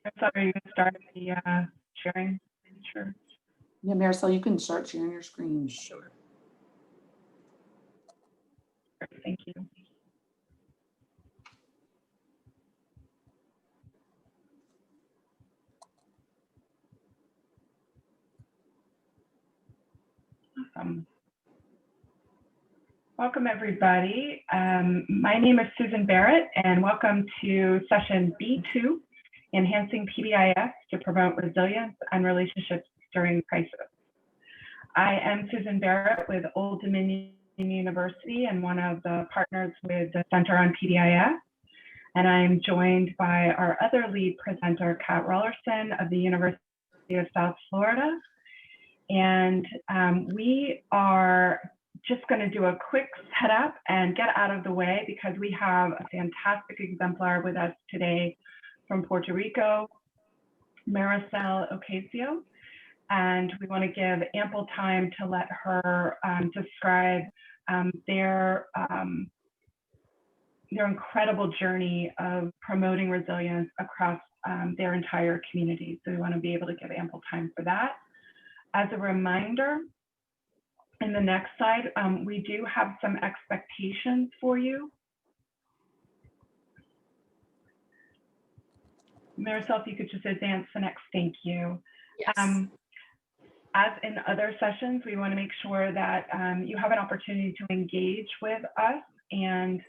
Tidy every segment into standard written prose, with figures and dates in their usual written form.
Marisol, are you going to start the sharing? Sure. Yeah, Marisol, you can start sharing your screen. Sure. Great, thank you. Awesome. Welcome, everybody. My name is Susan Barrett, and welcome to session B2, Enhancing PBIS to Promote Resilience and Relationships During Crisis. I am Susan Barrett with Old Dominion University and one of the partners with the Center on PBIS. And I'm joined by our other lead presenter, Kat Rollerson of the University of South Florida. And we are just going to do a quick setup and get out of the way because we have a fantastic exemplar with us today from Puerto Rico, Marisol Ocasio. And we want to give ample time to let her describe their incredible journey of promoting resilience across their entire community. So we want to be able to give ample time for that. As a reminder, in the next slide, we do have some expectations for you. Marisol, if you could just advance the next, thank you. Yes. As in other sessions, we want to make sure that you have an opportunity to engage with us, and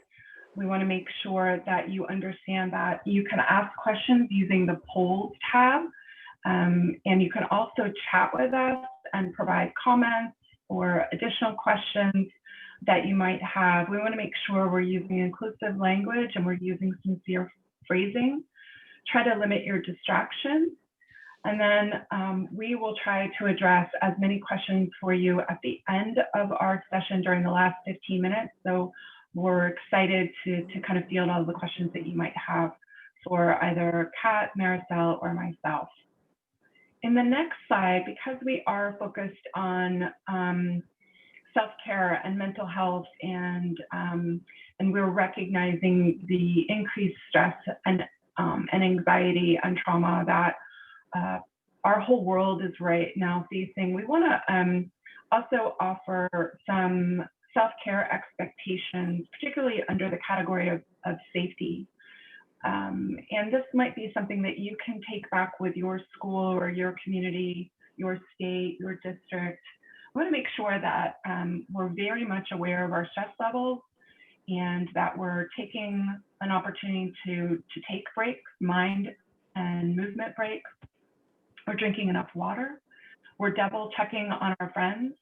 we want to make sure that you understand that you can ask questions using the polls tab, and you can also chat with us and provide comments or additional questions that you might have. We want to make sure we're using inclusive language and we're using sincere phrasing. Try to limit your distractions. And then we will try to address as many questions for you at the end of our session during the last 15 minutes. So we're excited to kind of field all the questions that you might have for either Kat, Marisol, or myself. In the next slide, because we are focused on self-care and mental health, and we're recognizing the increased stress and anxiety and trauma that our whole world is right now facing, we want to also offer some self-care expectations, particularly under the category of safety. And this might be something that you can take back with your school or your community, your state, your district. I want to make sure that we're very much aware of our stress levels and that we're taking an opportunity to take breaks, mind and movement breaks. We're drinking enough water. We're double checking on our friends.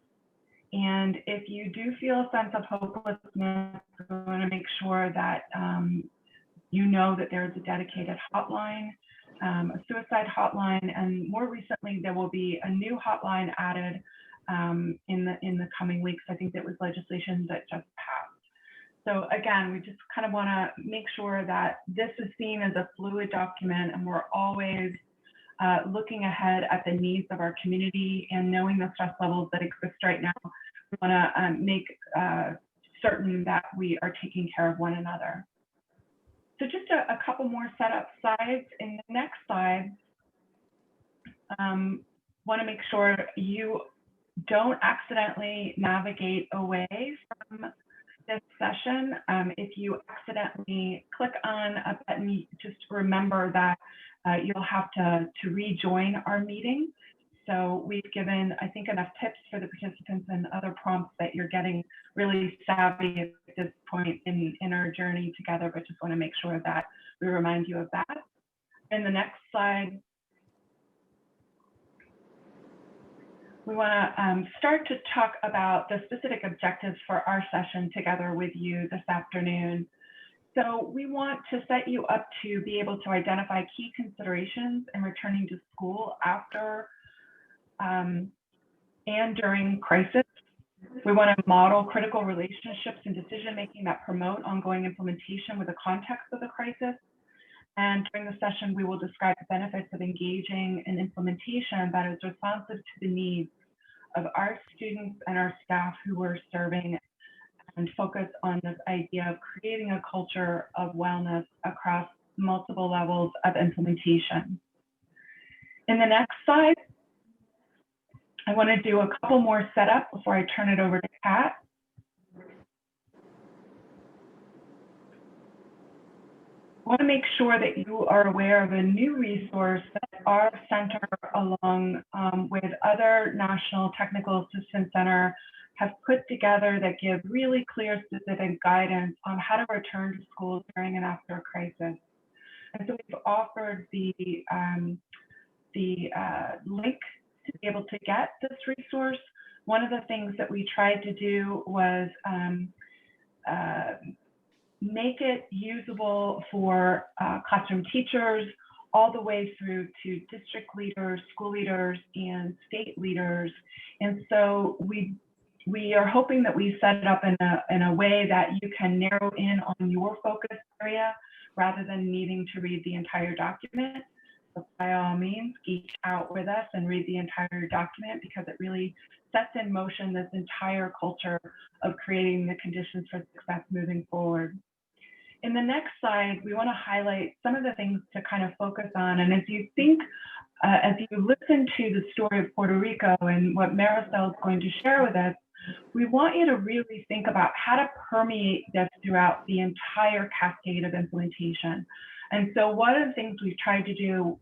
And if you do feel a sense of hopelessness, we want to make sure that you know that there's a dedicated hotline, a suicide hotline, and more recently there will be a new hotline added in the coming weeks. I think that was legislation that just passed. So again, we just kind of want to make sure that this is seen as a fluid document, and we're always looking ahead at the needs of our community and knowing the stress levels that exist right now. We want to make certain that we are taking care of one another. So just a couple more setup slides. In the next slide, want to make sure you don't accidentally navigate away from this session. If you accidentally click on a button, just remember that you'll have to rejoin our meeting. So we've given, I think, enough tips for the participants and other prompts that you're getting really savvy at this point in our journey together, but just want to make sure that we remind you of that. In the next slide, we want to start to talk about the specific objectives for our session together with you this afternoon. So we want to set you up to be able to identify key considerations in returning to school after and during crisis. We want to model critical relationships and decision-making that promote ongoing implementation with the context of the crisis. And during the session, we will describe the benefits of engaging in implementation that is responsive to the needs of our students and our staff who we're serving, and focus on this idea of creating a culture of wellness across multiple levels of implementation. In the next slide, I want to do a couple more setup before I turn it over to Kat. I want to make sure that you are aware of a new resource that our center, along with other National Technical Assistance Center, have put together that give really clear, specific guidance on how to return to school during and after a crisis. And so we've offered the link to be able to get this resource. One of the things that we tried to do was make it usable for classroom teachers, all the way through to district leaders, school leaders, and state leaders. And so we are hoping that we set it up in a way that you can narrow in on your focus area rather than needing to read the entire document. So by all means, geek out with us and read the entire document, because it really sets in motion this entire culture of creating the conditions for success moving forward. In the next slide, we want to highlight some of the things to kind of focus on. And as you think, as you listen to the story of Puerto Rico and what Maricel is going to share with us, we want you to really think about how to permeate this throughout the entire cascade of implementation. And so one of the things we've tried to do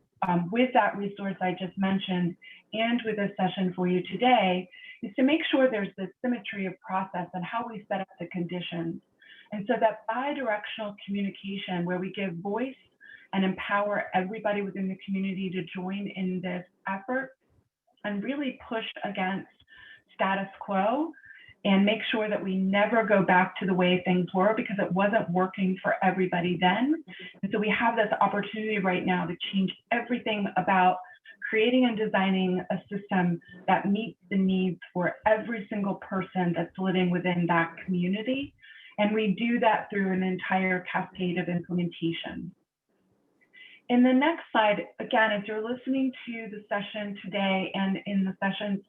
with that resource I just mentioned and with this session for you today is to make sure there's this symmetry of process and how we set up the conditions. And so that bi-directional communication, where we give voice and empower everybody within the community to join in this effort and really push against status quo and make sure that we never go back to the way things were, because it wasn't working for everybody then. And so we have this opportunity right now to change everything about creating and designing a system that meets the needs for every single person that's living within that community. And we do that through an entire cascade of implementation. In the next slide, again, as you're listening to the session today and in the sessions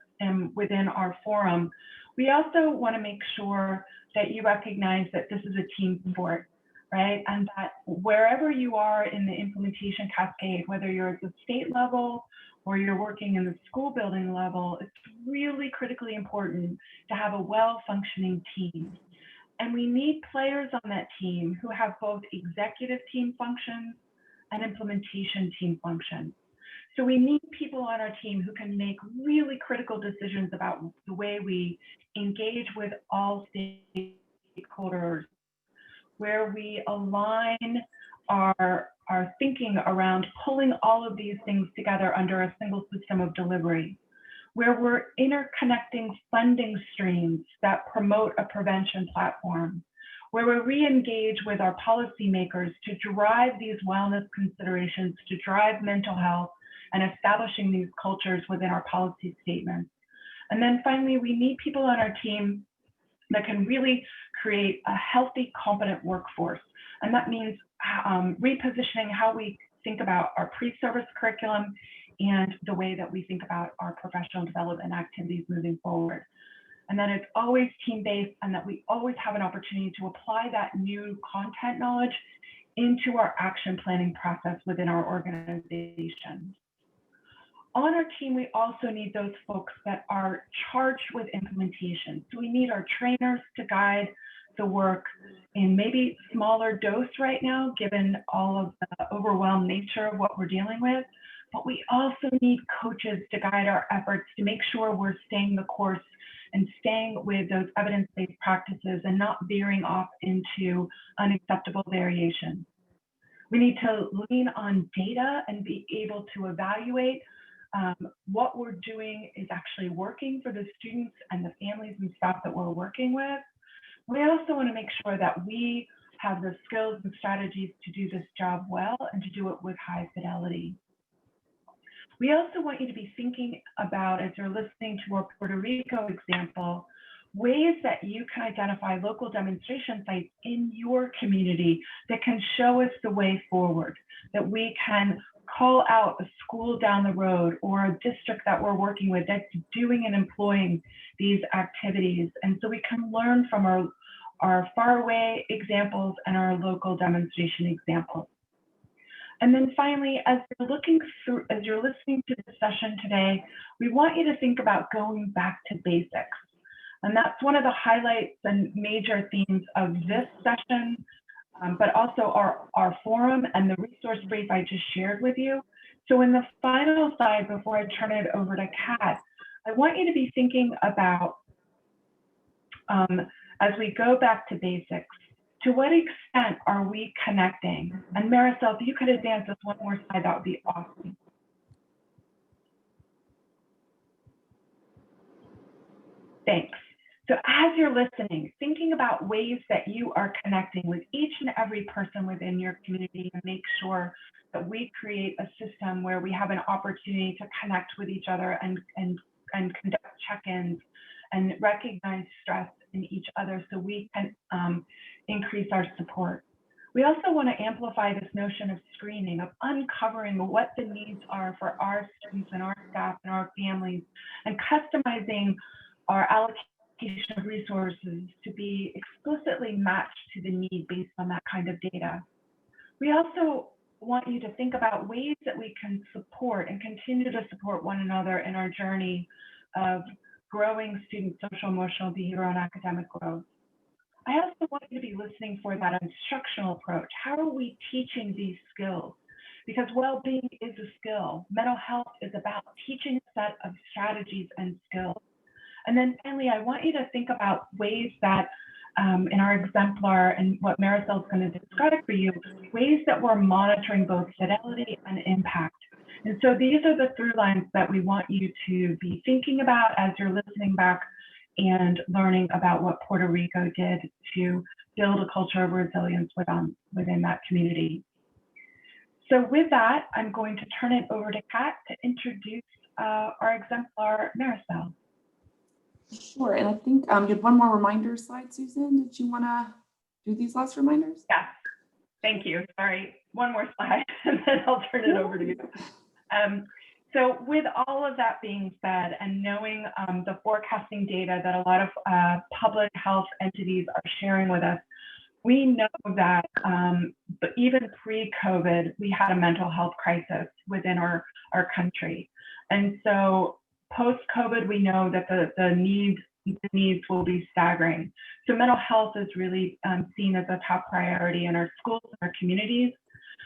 within our forum, we also want to make sure that you recognize that this is a team sport, right? And that wherever you are in the implementation cascade, whether you're at the state level or you're working in the school building level, it's really critically important to have a well-functioning team. And we need players on that team who have both executive team functions and implementation team functions. So we need people on our team who can make really critical decisions about the way we engage with all stakeholders, where we align our thinking around pulling all of these things together under a single system of delivery, where we're interconnecting funding streams that promote a prevention platform, where we re-engage with our policymakers to drive these wellness considerations, to drive mental health, and establishing these cultures within our policy statements. And then finally, we need people on our team that can really create a healthy, competent workforce. And that means repositioning how we think about our pre-service curriculum and the way that we think about our professional development activities moving forward. And that it's always team-based, and that we always have an opportunity to apply that new content knowledge into our action planning process within our organization. On our team, we also need those folks that are charged with implementation. So we need our trainers to guide the work in maybe smaller dose right now, given all of the overwhelmed nature of what we're dealing with. But we also need coaches to guide our efforts to make sure we're staying the course and staying with those evidence-based practices and not veering off into unacceptable variation. We need to lean on data and be able to evaluate what we're doing is actually working for the students and the families and staff that we're working with. We also want to make sure that we have the skills and strategies to do this job well and to do it with high fidelity. We also want you to be thinking about, as you're listening to our Puerto Rico example, ways that you can identify local demonstration sites in your community that can show us the way forward, that we can call out a school down the road or a district that we're working with that's doing and employing these activities. And so we can learn from our faraway examples and our local demonstration examples. And then finally, as you're listening to the session today, we want you to think about going back to basics. And that's one of the highlights and major themes of this session, but also our forum and the resource brief I just shared with you. So in the final slide, before I turn it over to Kat, I want you to be thinking about, as we go back to basics, to what extent are we connecting? And Marisol, if you could advance us one more slide, that would be awesome. Thanks. So as you're listening, thinking about ways that you are connecting with each and every person within your community and make sure that we create a system where we have an opportunity to connect with each other and conduct check-ins and recognize stress in each other so we can increase our support. We also want to amplify this notion of screening, of uncovering what the needs are for our students and our staff and our families, and customizing our allocation of resources to be explicitly matched to the need based on that kind of data. We also want you to think about ways that we can support and continue to support one another in our journey of growing student social, emotional, behavioral, and academic growth. I also want you to be listening for that instructional approach. How are we teaching these skills? Because well-being is a skill. Mental health is about teaching a set of strategies and skills. And then finally, I want you to think about ways that in our exemplar and what Marisol is going to describe for you, ways that we're monitoring both fidelity and impact. And so these are the through lines that we want you to be thinking about as you're listening back and learning about what Puerto Rico did to build a culture of resilience within that community. So with that, I'm going to turn it over to Kat to introduce our exemplar, Marisol. Sure, and I think you had one more reminder slide, Susan. Did you want to do these last reminders? Yes, thank you. Sorry, one more slide, and then I'll turn it over to you. So with all of that being said, and knowing the forecasting data that a lot of public health entities are sharing with us, we know that but even pre-COVID, we had a mental health crisis within our country. And so post-COVID, we know that the needs will be staggering. So mental health is really seen as a top priority in our schools and our communities.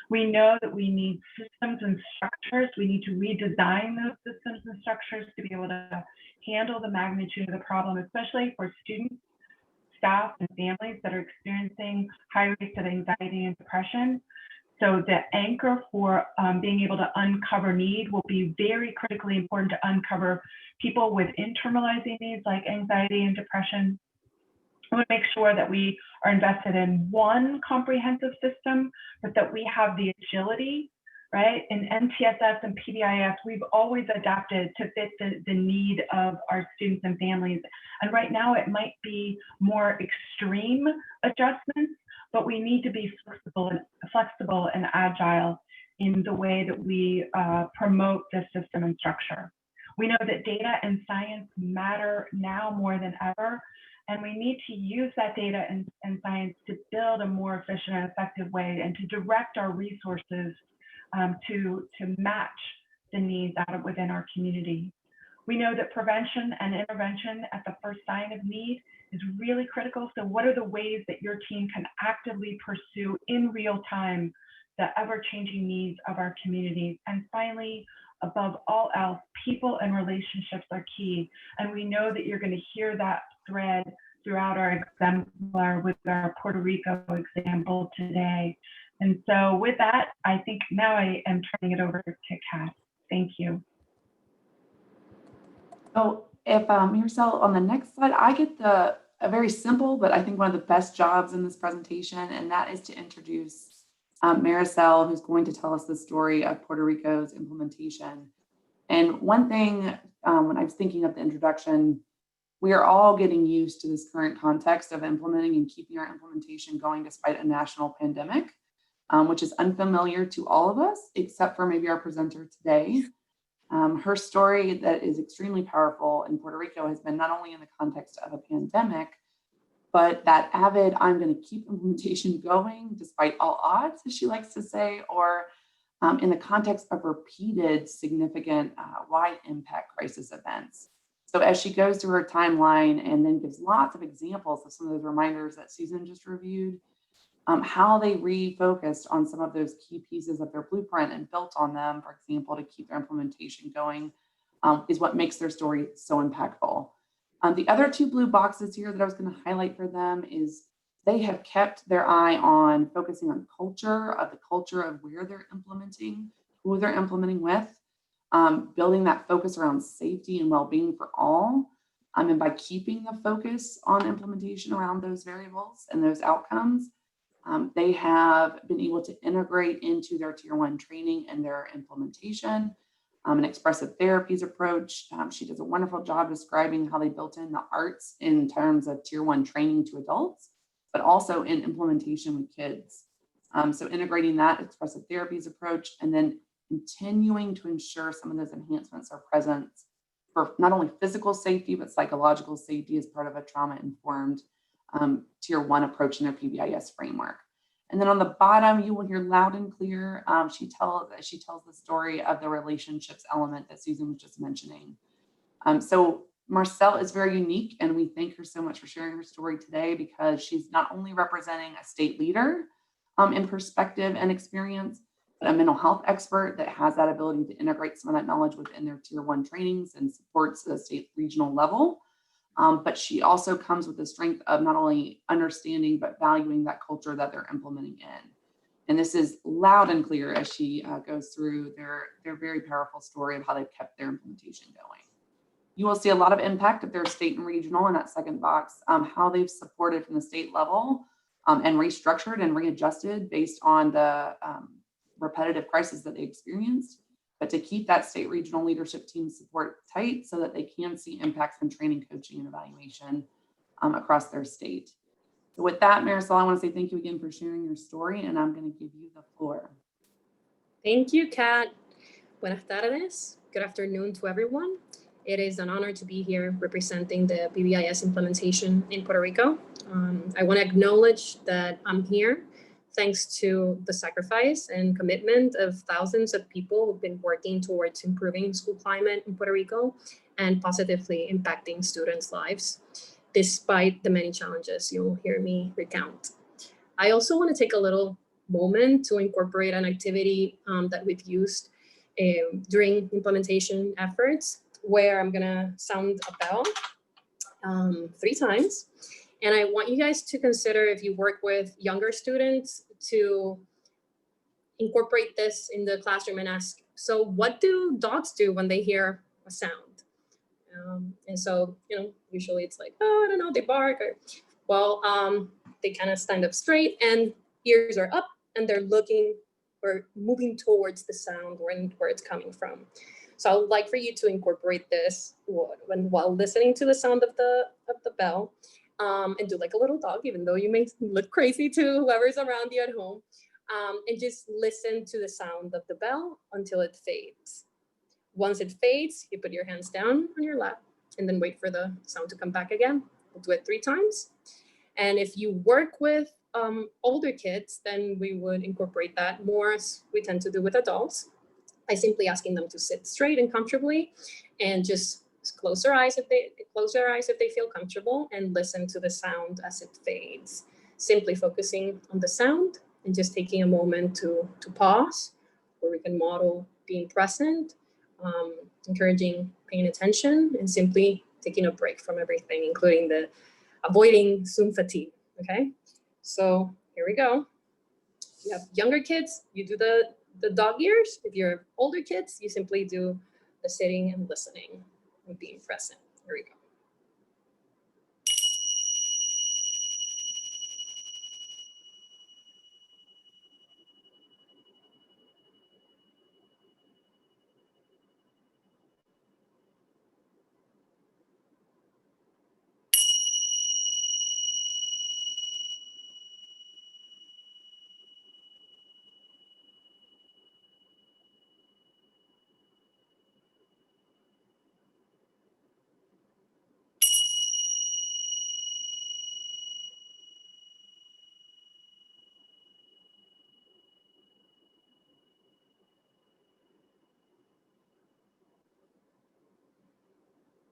We know that we need systems and structures. We need to redesign those systems and structures to be able to handle the magnitude of the problem, especially for students, staff, and families that are experiencing high rates of anxiety and depression. So the anchor for being able to uncover need will be very critically important to uncover people with internalizing needs like anxiety and depression. I want to make sure that we are invested in one comprehensive system, but that we have the agility, right? In MTSS and PBIS, we've always adapted to fit the need of our students and families. And right now it might be more extreme adjustments, but we need to be flexible and agile in the way that we promote this system and structure. We know that data and science matter now more than ever, and we need to use that data and science to build a more efficient and effective way and to direct our resources to match the needs within our community. We know that prevention and intervention at the first sign of need is really critical. So what are the ways that your team can actively pursue in real time the ever-changing needs of our communities? And finally, above all else, people and relationships are key. And we know that you're going to hear that thread throughout our exemplar with our Puerto Rico example today. And so with that, I think now I am turning it over to Kat. Thank you. So if Marisol, on the next slide, I get a very simple, but I think one of the best jobs in this presentation, and that is to introduce Marisol, who's going to tell us the story of Puerto Rico's implementation. And one thing, when I was thinking of the introduction, we are all getting used to this current context of implementing and keeping our implementation going despite a national pandemic, which is unfamiliar to all of us, except for maybe our presenter today. Her story that is extremely powerful in Puerto Rico has been not only in the context of a pandemic, but that avid, I'm going to keep implementation going despite all odds, as she likes to say, or in the context of repeated significant wide impact crisis events. So as she goes through her timeline and then gives lots of examples of some of those reminders that Susan just reviewed, how they refocused on some of those key pieces of their blueprint and built on them, for example, to keep their implementation going, is what makes their story so impactful. The other two blue boxes here that I was going to highlight for them is they have kept their eye on focusing on the culture of where they're implementing, who they're implementing with, building that focus around safety and well-being for all. And by keeping the focus on implementation around those variables and those outcomes, they have been able to integrate into their Tier 1 training and their implementation an expressive therapies approach. She does a wonderful job describing how they built in the arts in terms of Tier 1 training to adults, but also in implementation with kids. So integrating that expressive therapies approach and then continuing to ensure some of those enhancements are present for not only physical safety, but psychological safety as part of a trauma-informed Tier 1 approach in their PBIS framework. And then on the bottom, you will hear loud and clear. She tells the story of the relationships element that Susan was just mentioning. So Marcelle is very unique, and we thank her so much for sharing her story today, because she's not only representing a state leader in perspective and experience, but a mental health expert that has that ability to integrate some of that knowledge within their Tier 1 trainings and supports the state regional level. But she also comes with the strength of not only understanding, but valuing that culture that they're implementing in. And this is loud and clear as she goes through their very powerful story of how they've kept their implementation going. You will see a lot of impact of their state and regional in that second box, how they've supported from the state level and restructured and readjusted based on the repetitive crisis that they experienced, but to keep that state regional leadership team support tight so that they can see impacts in training, coaching, and evaluation across their state. So with that, Marisol, I want to say thank you again for sharing your story, and I'm going to give you the floor. Thank you, Kat. Buenas tardes. Good afternoon to everyone. It is an honor to be here representing the PBIS implementation in Puerto Rico. I want to acknowledge that I'm here thanks to the sacrifice and commitment of thousands of people who've been working towards improving school climate in Puerto Rico and positively impacting students' lives, despite the many challenges you'll hear me recount. I also want to take a little moment to incorporate an activity that we've used during implementation efforts, where I'm gonna sound a bell 3 times. And I want you guys to consider, if you work with younger students, to incorporate this in the classroom and ask, so what do dogs do when they hear a sound? And so, usually it's like, oh, I don't know, they bark. They kind of stand up straight and ears are up and they're looking or moving towards the sound where it's coming from. So I would like for you to incorporate this while listening to the sound of the bell, and do like a little dog, even though you may look crazy to whoever's around you at home, and just listen to the sound of the bell until it fades. Once it fades, you put your hands down on your lap and then wait for the sound to come back again. We'll do it 3 times. And if you work with older kids, then we would incorporate that more, as we tend to do with adults, by simply asking them to sit straight and comfortably and just close their eyes if they feel comfortable, and listen to the sound as it fades, simply focusing on the sound and just taking a moment to pause, where we can model being present, encouraging paying attention, and simply taking a break from everything, including the avoiding Zoom fatigue. Okay, so here we go. If you have younger kids, you do the dog ears. If you're older kids, you simply do the sitting and listening and being present. Here we go.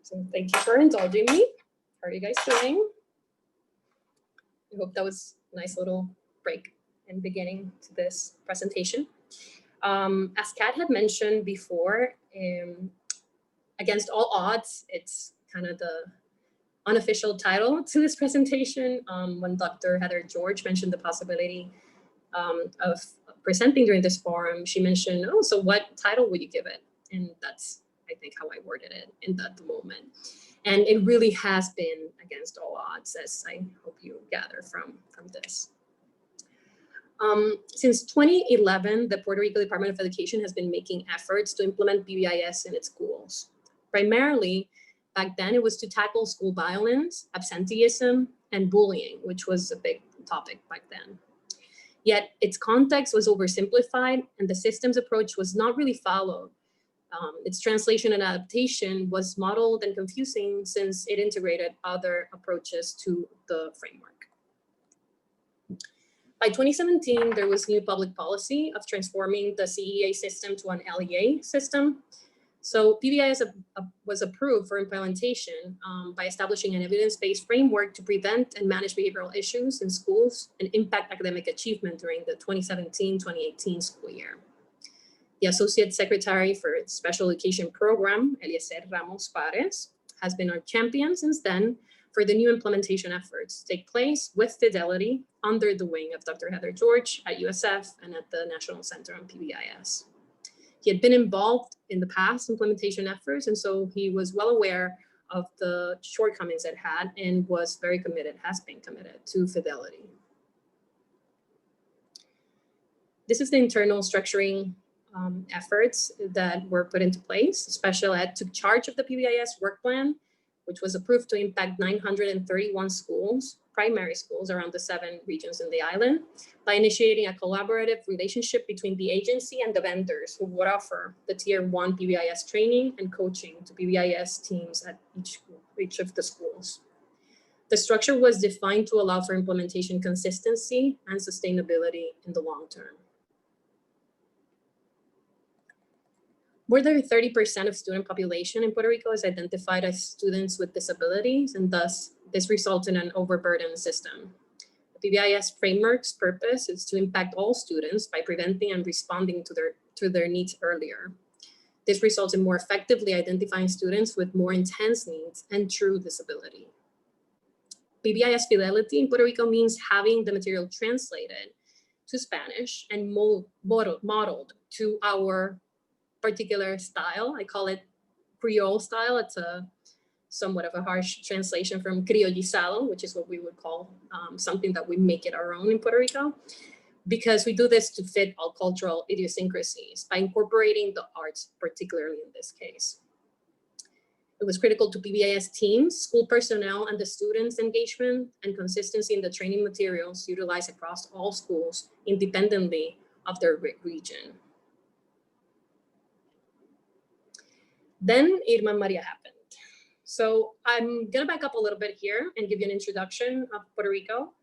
So thank you for indulging me. How are you guys doing? I hope that was a nice little break and beginning to this presentation. As Kat had mentioned before, against all odds, it's kind of the unofficial title to this presentation. When Dr. Heather George mentioned the possibility of presenting during this forum, she mentioned, oh, so what title would you give it? And that's, I think, how I worded it in that moment. And it really has been against all odds, as I hope you gather from this. Since 2011, the Puerto Rico Department of Education has been making efforts to implement BBIS in its schools. Primarily, back then, it was to tackle school violence, absenteeism, and bullying, which was a big topic back then. Yet its context was oversimplified and the system's approach was not really followed. Its translation and adaptation was muddled and confusing since it integrated other approaches to the framework. By 2017, there was new public policy of transforming the CEA system to an LEA system. So PBIS was approved for implementation by establishing an evidence-based framework to prevent and manage behavioral issues in schools and impact academic achievement during the 2017-2018 school year. The Associate Secretary for its Special Education Program, Eliezer Ramos Pares, has been our champion since then for the new implementation efforts to take place with fidelity under the wing of Dr. Heather George at USF and at the National Center on PBIS. He had been involved in the past implementation efforts, and so he was well aware of the shortcomings it had and was very committed, has been committed to fidelity. This is the internal structuring efforts that were put into place. Special Ed took charge of the PBIS work plan, which was approved to impact 931 schools, primary schools around the 7 regions in the island, by initiating a collaborative relationship between the agency and the vendors who would offer the Tier 1 PBIS training and coaching to PBIS teams at each of the schools. The structure was defined to allow for implementation consistency and sustainability in the long term. More than 30% of student population in Puerto Rico is identified as students with disabilities, and thus this results in an overburdened system. The PBIS framework's purpose is to impact all students by preventing and responding to their needs earlier. This results in more effectively identifying students with more intense needs and true disability. PBIS fidelity in Puerto Rico means having the material translated to Spanish and modeled to our particular style. I call it Creole style. It's somewhat of a harsh translation from criollizado, which is what we would call something that we make it our own in Puerto Rico, because we do this to fit all cultural idiosyncrasies by incorporating the arts, particularly in this case. It was critical to PBIS teams, school personnel, and the students' engagement and consistency in the training materials utilized across all schools, independently of their region. Then Irma Maria happened. So I'm gonna back up a little bit here and give you an introduction of Puerto Rico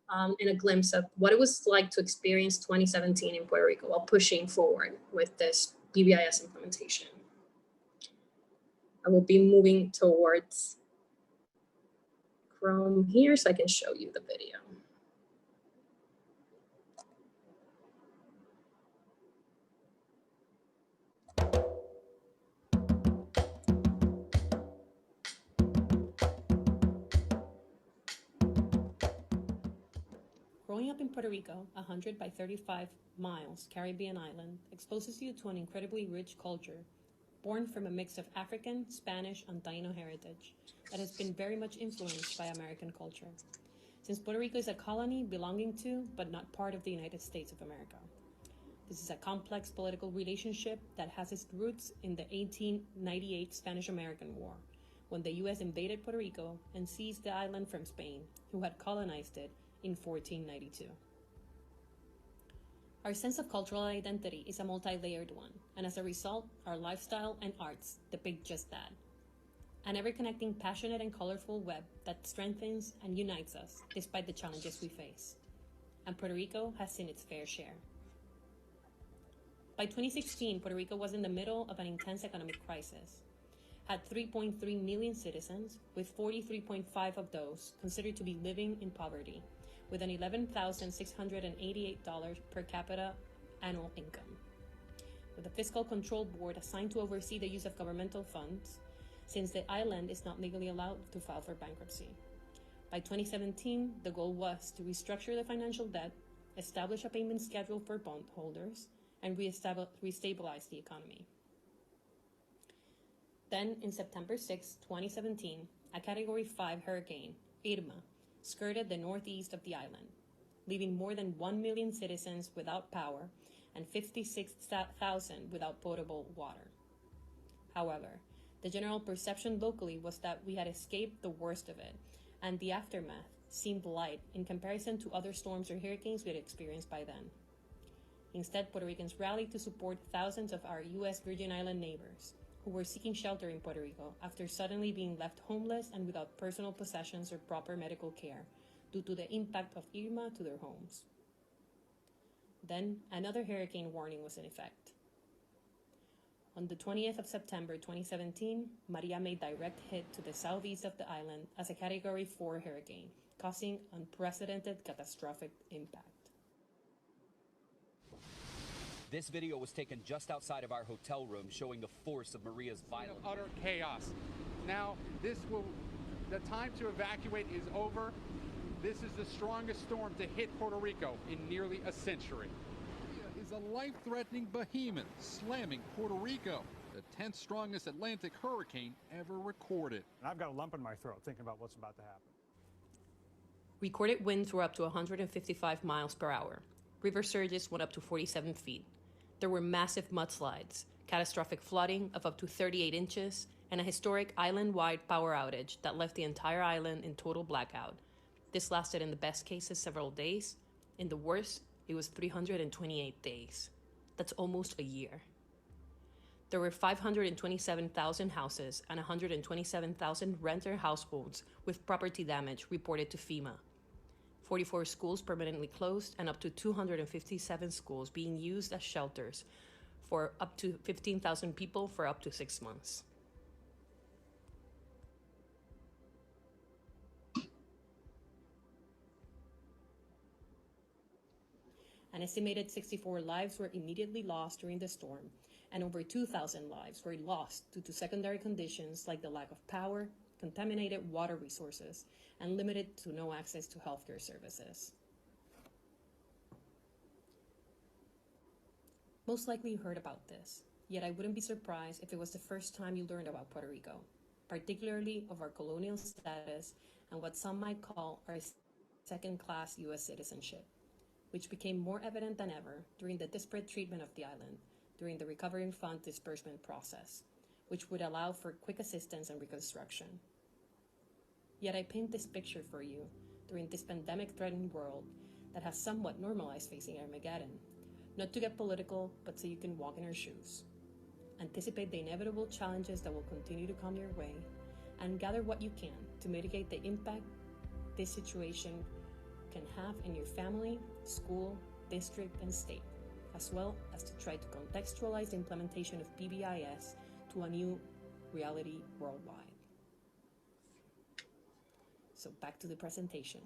and a glimpse of what it was like to experience 2017 in Puerto Rico while pushing forward with this PBIS implementation. I will be moving towards Chrome here so I can show you the video. Growing up in Puerto Rico, 100 by 35 miles Caribbean island exposes you to an incredibly rich culture, born from a mix of African, Spanish, and Taino heritage that has been very much influenced by American culture, since Puerto Rico is a colony belonging to, but not part of the United States of America. This is a complex political relationship that has its roots in the 1898 Spanish-American War, when the U.S. invaded Puerto Rico and seized the island from Spain, who had colonized it in 1492. Our sense of cultural identity is a multi-layered one, and as a result, our lifestyle and arts depict just that. An ever-connecting, passionate, and colorful web that strengthens and unites us despite the challenges we face. And Puerto Rico has seen its fair share. By 2016, Puerto Rico was in the middle of an intense economic crisis. had 3.3 million citizens, with 43.5 of those considered to be living in poverty, with an $11,688 per capita annual income. With a fiscal control board assigned to oversee the use of governmental funds, since the island is not legally allowed to file for bankruptcy. By 2017, the goal was to restructure the financial debt, establish a payment schedule for bondholders, and restabilize the economy. Then, in September 6, 2017, a Category 5 hurricane, Irma, skirted the northeast of the island, leaving more than 1 million citizens without power and 56,000 without potable water. However, the general perception locally was that we had escaped the worst of it, and the aftermath seemed light in comparison to other storms or hurricanes we had experienced by then. Instead, Puerto Ricans rallied to support thousands of our U.S. Virgin Island neighbors who were seeking shelter in Puerto Rico after suddenly being left homeless and without personal possessions or proper medical care due to the impact of Irma to their homes. Then, another hurricane warning was in effect. On the 20th of September 2017, Maria made direct hit to the southeast of the island as a Category 4 hurricane, causing unprecedented catastrophic impact. This video was taken just outside of our hotel room, showing the force of Maria's violence. Utter chaos. Now, the time to evacuate is over. This is the strongest storm to hit Puerto Rico in nearly a century. Is a life-threatening behemoth slamming Puerto Rico, the 10th strongest Atlantic hurricane ever recorded. And I've got a lump in my throat thinking about what's about to happen. Recorded winds were up to 155 miles per hour. River surges went up to 47 feet. There were massive mudslides, catastrophic flooding of up to 38 inches, and a historic island-wide power outage that left the entire island in total blackout. This lasted in the best cases several days. In the worst, it was 328 days. That's almost a year. There were 527,000 houses and 127,000 renter households with property damage reported to FEMA. 44 schools permanently closed and up to 257 schools being used as shelters for up to 15,000 people for up to 6 months. An estimated 64 lives were immediately lost during the storm, and over 2,000 lives were lost due to secondary conditions like the lack of power, contaminated water resources, and limited to no access to healthcare services. Most likely you heard about this, yet I wouldn't be surprised if it was the first time you learned about Puerto Rico, particularly of our colonial status and what some might call our second-class U.S. citizenship, which became more evident than ever during the disparate treatment of the island during the Recovery Fund disbursement process, which would allow for quick assistance and reconstruction. Yet I paint this picture for you during this pandemic-threatened world that has somewhat normalized facing Armageddon, not to get political, but so you can walk in our shoes. Anticipate the inevitable challenges that will continue to come your way, and gather what you can to mitigate the impact this situation can have in your family, school, district, and state, as well as to try to contextualize the implementation of BBIS to a new reality worldwide. So back to the presentation.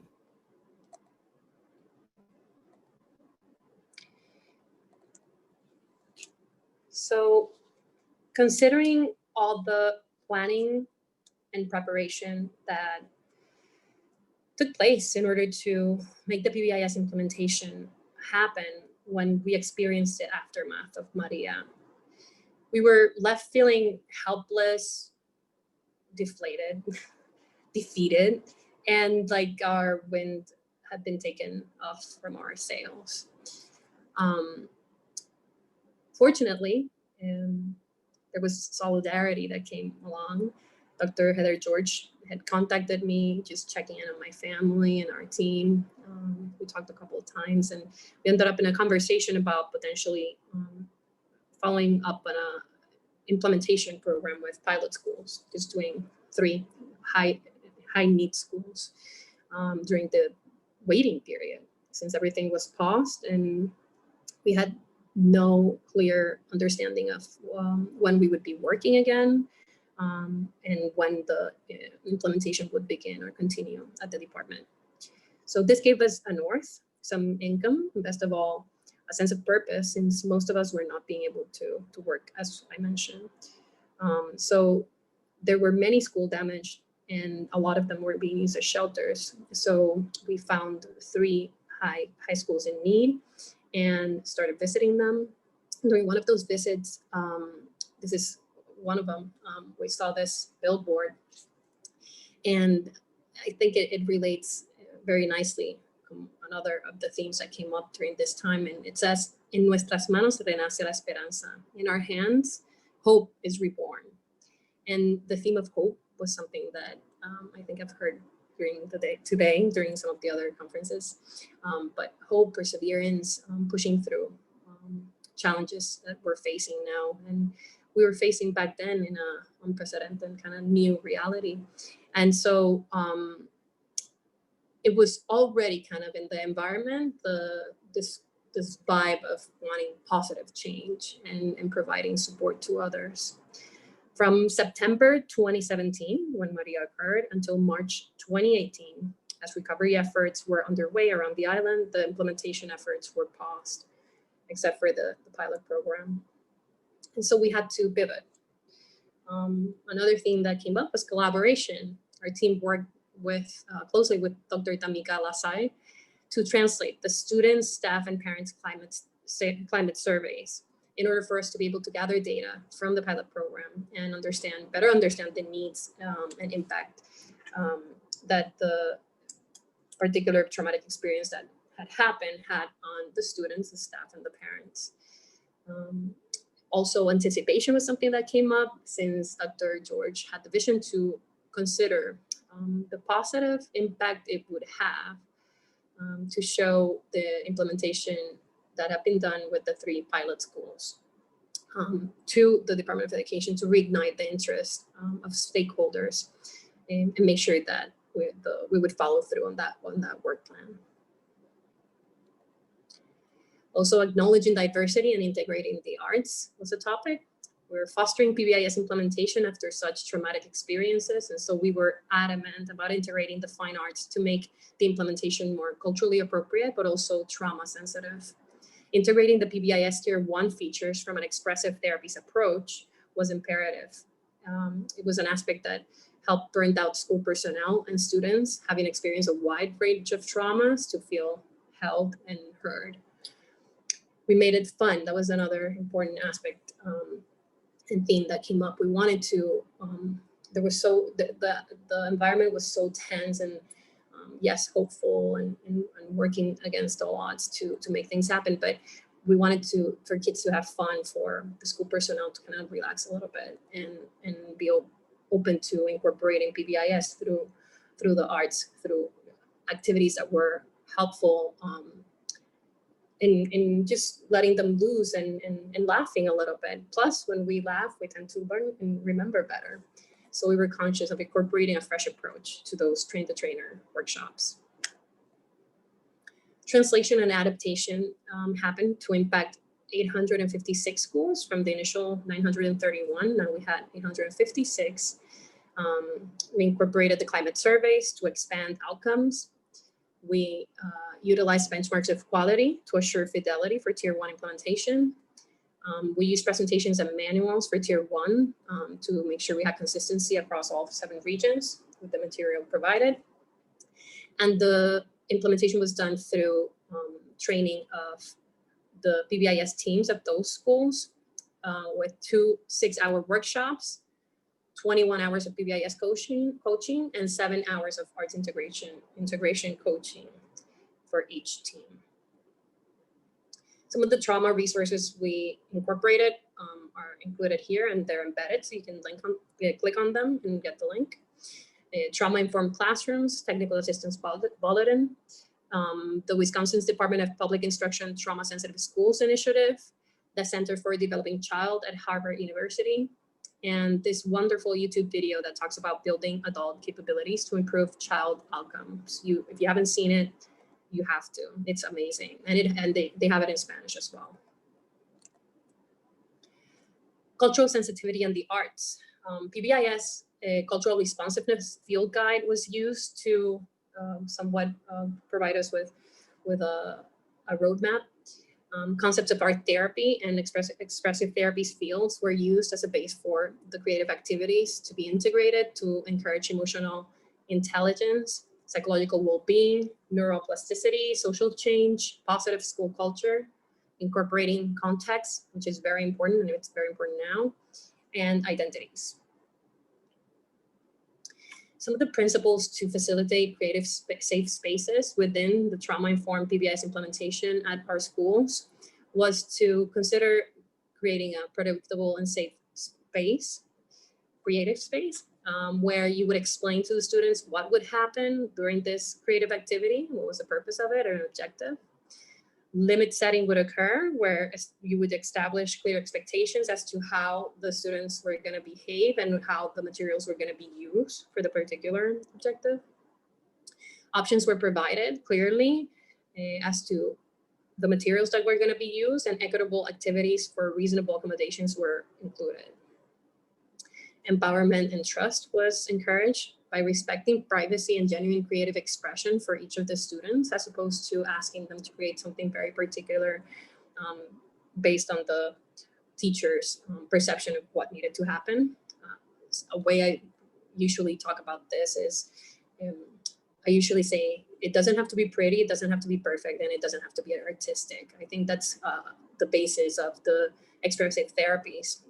So considering all the planning and preparation that took place in order to make the BBIS implementation happen when we experienced the aftermath of Maria, we were left feeling helpless, deflated, defeated, and like our wind had been taken off from our sails. Fortunately, there was solidarity that came along. Dr. Heather George had contacted me, just checking in on my family and our team. We talked a couple of times, and we ended up in a conversation about potentially following up on a implementation program with pilot schools, just doing 3 high need schools during the waiting period, since everything was paused and we had no clear understanding of when we would be working again, and when the implementation would begin or continue at the department. So this gave us a north, some income, and best of all, a sense of purpose, since most of us were not being able to work, as I mentioned. So there were many schools damaged, and a lot of them were being used as shelters. So we found 3 high schools in need and started visiting them. During one of those visits, this is one of them, we saw this billboard, and I think it relates very nicely. Another of the themes that came up during this time, and it says, "En nuestras manos renace la esperanza." In our hands, hope is reborn. And the theme of hope was something that I think I've heard during the day today, during some of the other conferences. But hope, perseverance, pushing through challenges that we're facing now, and we were facing back then in a unprecedented kind of new reality. And so it was already kind of in the environment, this vibe of wanting positive change and providing support to others. From September 2017, when Maria occurred, until March 2018, as recovery efforts were underway around the island, the implementation efforts were paused, except for the pilot program. And so we had to pivot. Another theme that came up was collaboration. Our team worked closely with Dr. Tamika Lasai to translate the students, staff, and parents' climate surveys in order for us to be able to gather data from the pilot program and better understand the needs and impact that the particular traumatic experience that had happened had on the students, the staff, and the parents. Also, anticipation was something that came up, since Dr. George had the vision to consider the positive impact it would have to show the implementation that have been done with the 3 pilot schools to the Department of Education, to reignite the interest of stakeholders and make sure that we would follow through on that work plan. Also, acknowledging diversity and integrating the arts was a topic. We're fostering PBIS implementation after such traumatic experiences, and so we were adamant about integrating the fine arts to make the implementation more culturally appropriate, but also trauma sensitive. Integrating the PBIS Tier 1 features from an expressive therapies approach was imperative. It was an aspect that helped burned out school personnel and students having experienced a wide range of traumas to feel held and heard. We made it fun. That was another important aspect and theme that came up. We wanted to, the environment was so tense and yes, hopeful and working against the odds to make things happen. But we wanted for kids to have fun, for the school personnel to kind of relax a little bit and be open to incorporating PBIS through the arts, through activities that were helpful, in just letting them loose and laughing a little bit. Plus, when we laugh, we tend to learn and remember better. So we were conscious of incorporating a fresh approach to those train-the-trainer workshops. Translation and adaptation happened to impact 856 schools from the initial 931. Now we had 856. We incorporated the climate surveys to expand outcomes. We utilized benchmarks of quality to assure fidelity for Tier 1 implementation. We used presentations and manuals for Tier 1 to make sure we had consistency across all 7 regions with the material provided. And the implementation was done through training of the PBIS teams of those schools with 2 6-hour workshops, 21 hours of PBIS coaching, and 7 hours of arts integration coaching for each team. Some of the trauma resources we incorporated are included here, and they're embedded, so you can click on them and get the link. Trauma-informed classrooms, technical assistance bulletin, the Wisconsin's Department of Public Instruction Trauma-Sensitive Schools Initiative, the Center for a Developing Child at Harvard University, and this wonderful YouTube video that talks about building adult capabilities to improve child outcomes. If you haven't seen it, you have to. It's amazing, and they have it in Spanish as well. Cultural sensitivity and the arts. PBIS cultural responsiveness field guide was used to somewhat provide us with a roadmap. Concepts of art therapy and expressive therapies fields were used as a base for the creative activities to be integrated to encourage emotional intelligence, psychological well-being, neuroplasticity, social change, positive school culture, incorporating context, which is very important, and it's very important now, and identities. Some of the principles to facilitate creative safe spaces within the trauma-informed PBIS implementation at our schools was to consider creating a predictable and safe space, creative space, where you would explain to the students what would happen during this creative activity, what was the purpose of it or an objective. Limit setting would occur where you would establish clear expectations as to how the students were going to behave and how the materials were going to be used for the particular objective. Options were provided clearly as to the materials that were going to be used, and equitable activities for reasonable accommodations were included. Empowerment and trust was encouraged by respecting privacy and genuine creative expression for each of the students, as opposed to asking them to create something very particular based on the teacher's perception of what needed to happen. A way I usually talk about this is, I usually say, it doesn't have to be pretty, it doesn't have to be perfect, and it doesn't have to be artistic. I think that's the basis of the expressive therapies.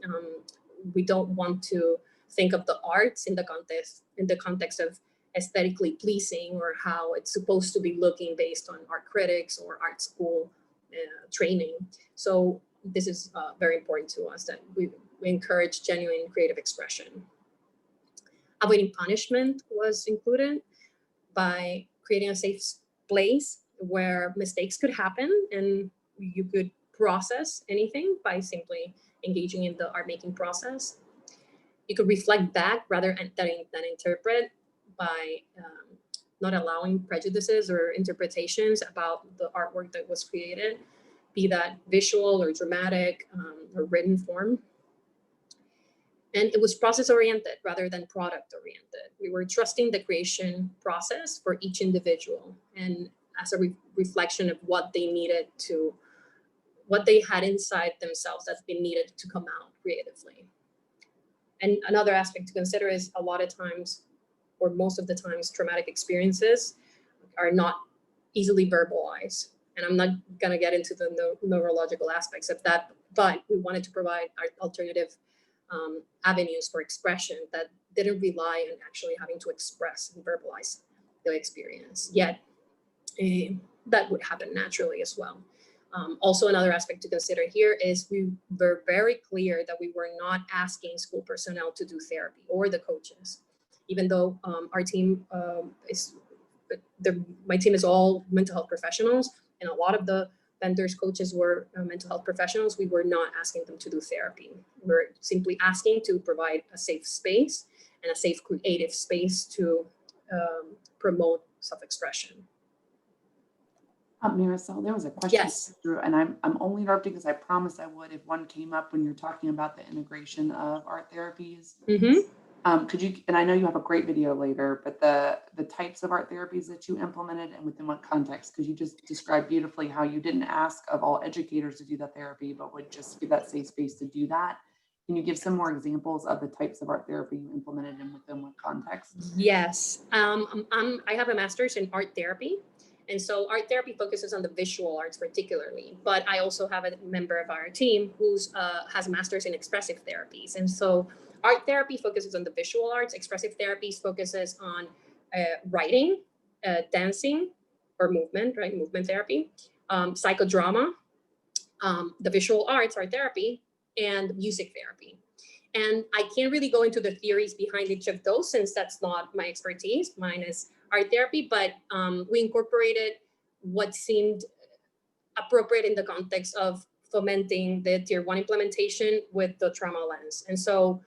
We don't want to think of the arts in the context of aesthetically pleasing or how it's supposed to be looking based on art critics or art school training. So this is very important to us, that we encourage genuine creative expression. Avoiding punishment was included by creating a safe place where mistakes could happen and you could process anything by simply engaging in the art making process. You could reflect back rather than interpret by not allowing prejudices or interpretations about the artwork that was created, be that visual or dramatic or written form. And it was process oriented rather than product oriented. We were trusting the creation process for each individual and as a reflection of what they needed to, what they had inside themselves that they needed to come out creatively. And another aspect to consider is a lot of times, or most of the times, traumatic experiences are not easily verbalized. And I'm not gonna get into the neurological aspects of that, but we wanted to provide alternative avenues for expression that didn't rely on actually having to express and verbalize the experience. Yet that would happen naturally as well. Also, another aspect to consider here is we were very clear that we were not asking school personnel to do therapy or the coaches, even though our team my team is all mental health professionals, and a lot of the vendors, coaches were mental health professionals. We were not asking them to do therapy. We're simply asking to provide a safe space and a safe creative space to promote self-expression. Marisol, there was a question. Yes. And I'm only interrupting because I promised I would if one came up when you're talking about the integration of art therapies. Mm-hmm. Could you, and I know you have a great video later, but the types of art therapies that you implemented and within what context, because you just described beautifully how you didn't ask of all educators to do that therapy, but would just give that safe space to do that. Can you give some more examples of the types of art therapy you implemented and within what context? Yes, I have a master's in art therapy. And so art therapy focuses on the visual arts particularly, but I also have a member of our team who's has a master's in expressive therapies. And so art therapy focuses on the visual arts, expressive therapies focuses on writing, dancing, or movement, right? Movement therapy, psychodrama, the visual arts, art therapy, and music therapy. And I can't really go into the theories behind each of those since that's not my expertise. Mine is art therapy, but we incorporated what seemed appropriate in the context of fomenting the Tier 1 implementation with the trauma lens. And so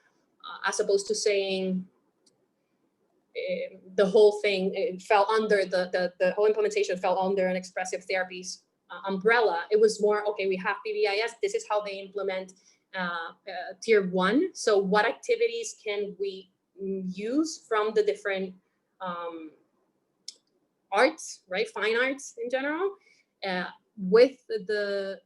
as opposed to saying the whole thing fell under the whole implementation fell under an expressive therapies umbrella, it was more, okay, we have PBIS, this is how they implement tier 1. So what activities can we use from the different arts, right? Fine arts in general, with the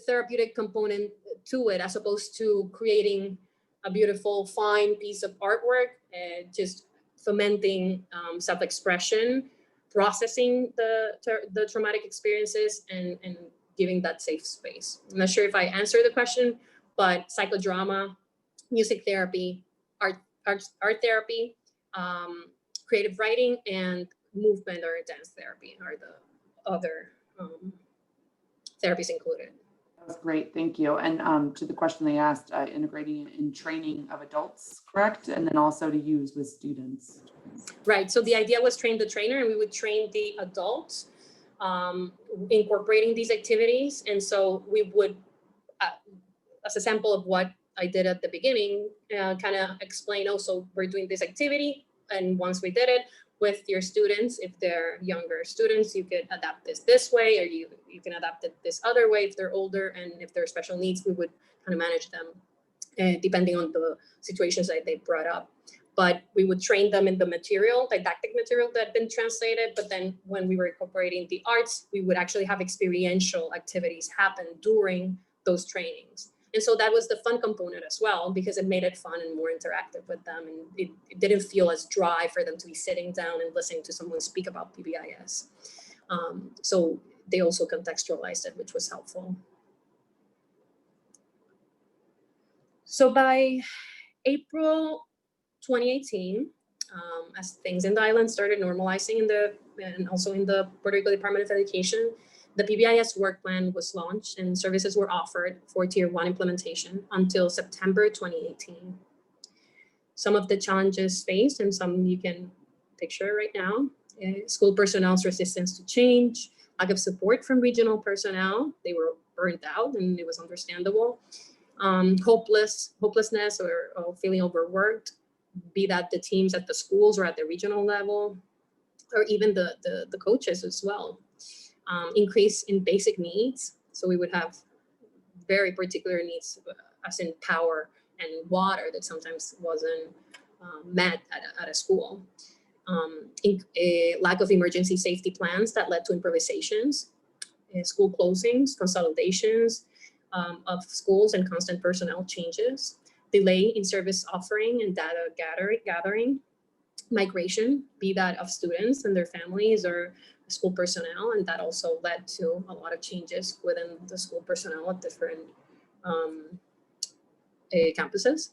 therapeutic component to it, as opposed to creating a beautiful, fine piece of artwork, just fomenting self-expression, processing the traumatic experiences, and giving that safe space. I'm not sure if I answered the question, but psychodrama, music therapy, art therapy, creative writing, and movement or dance therapy are the other therapies included. That was great, thank you. And to the question they asked, integrating in training of adults, correct? And then also to use with students. Right, so the idea was train the trainer, and we would train the adults incorporating these activities. And so we would, as a sample of what I did at the beginning, kind of explain, oh, so we're doing this activity, and once we did it with your students, if they're younger students, you could adapt this way, or you can adapt it this other way if they're older, and if there are special needs, we would kind of manage them depending on the situations that they brought up. But we would train them in the material, didactic material that had been translated. But then when we were incorporating the arts, we would actually have experiential activities happen during those trainings. And so that was the fun component as well, because it made it fun and more interactive with them. And it didn't feel as dry for them to be sitting down and listening to someone speak about PBIS. So they also contextualized it, which was helpful. So by April 2018, as things in the island started normalizing and also in the Puerto Rico Department of Education, the PBIS work plan was launched and services were offered for Tier 1 implementation until September 2018. Some of the challenges faced, and some you can picture right now, school personnel's resistance to change, lack of support from regional personnel. They were burnt out, and it was understandable. Hopelessness or feeling overworked, be that the teams at the schools or at the regional level, or even the coaches as well. Increase in basic needs. So we would have very particular needs, as in power and water, that sometimes wasn't met at a school. A lack of emergency safety plans that led to improvisations, school closings, consolidations of schools, and constant personnel changes. Delay in service offering and data gathering. Migration, be that of students and their families or school personnel, and that also led to a lot of changes within the school personnel at different campuses.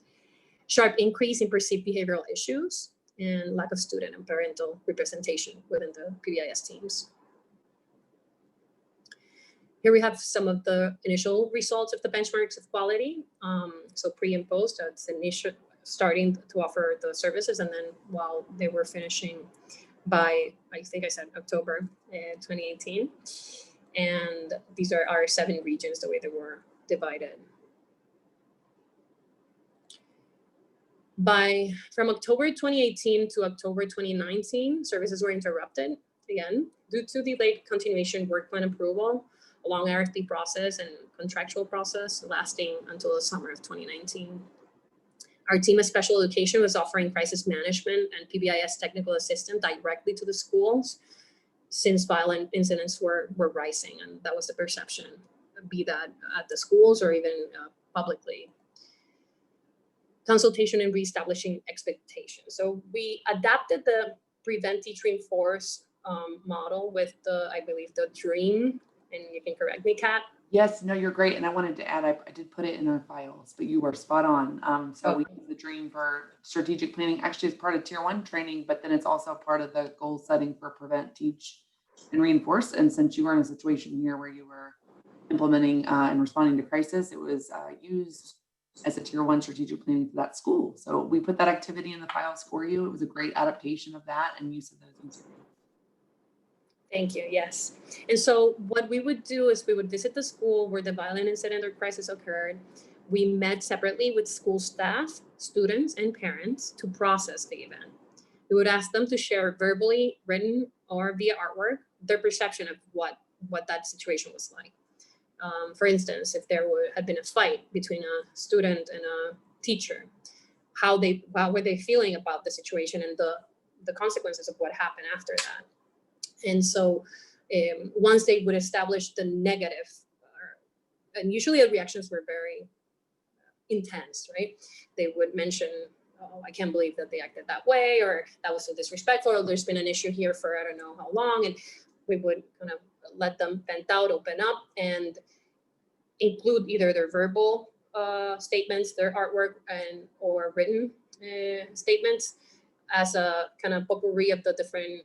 Sharp increase in perceived behavioral issues, and lack of student and parental representation within the PBIS teams. Here we have some of the initial results of the benchmarks of quality. So pre and post, that's initial starting to offer the services, and then while they were finishing by, I think I said October 2018. And these are our 7 regions, the way they were divided. From October 2018 to October 2019, services were interrupted again due to delayed continuation work plan approval, a long RFP process and contractual process lasting until the summer of 2019. Our team of special education was offering crisis management and PBIS technical assistance directly to the schools, since violent incidents were rising, and that was the perception, be that at the schools or even publicly. Consultation and reestablishing expectations. So we adapted the prevent, teach, reinforce model with I believe the DREAM, and you can correct me, Kat. Yes, no, you're great. And I wanted to add, I did put it in our files, but you were spot on. So we use the DREAM for strategic planning, actually as part of Tier 1 training, but then it's also part of the goal setting for prevent, teach, and reinforce. And since you were in a situation here where you were implementing and responding to crisis, it was used as a Tier 1 strategic planning for that school. So we put that activity in the files for you. It was a great adaptation of that and use of those materials. Thank you, yes. And so what we would do is we would visit the school where the violent incident or crisis occurred. We met separately with school staff, students, and parents to process the event. We would ask them to share verbally, written, or via artwork, their perception of what that situation was like. For instance, if there had been a fight between a student and a teacher, how were they feeling about the situation and the consequences of what happened after that. And so once they would establish the negative, and usually the reactions were very intense, right? They would mention, oh, I can't believe that they acted that way, or that was so disrespectful, or there's been an issue here for I don't know how long. And we would kind of let them vent out, open up, and include either their verbal statements, their artwork, or written statements as a kind of potpourri of the different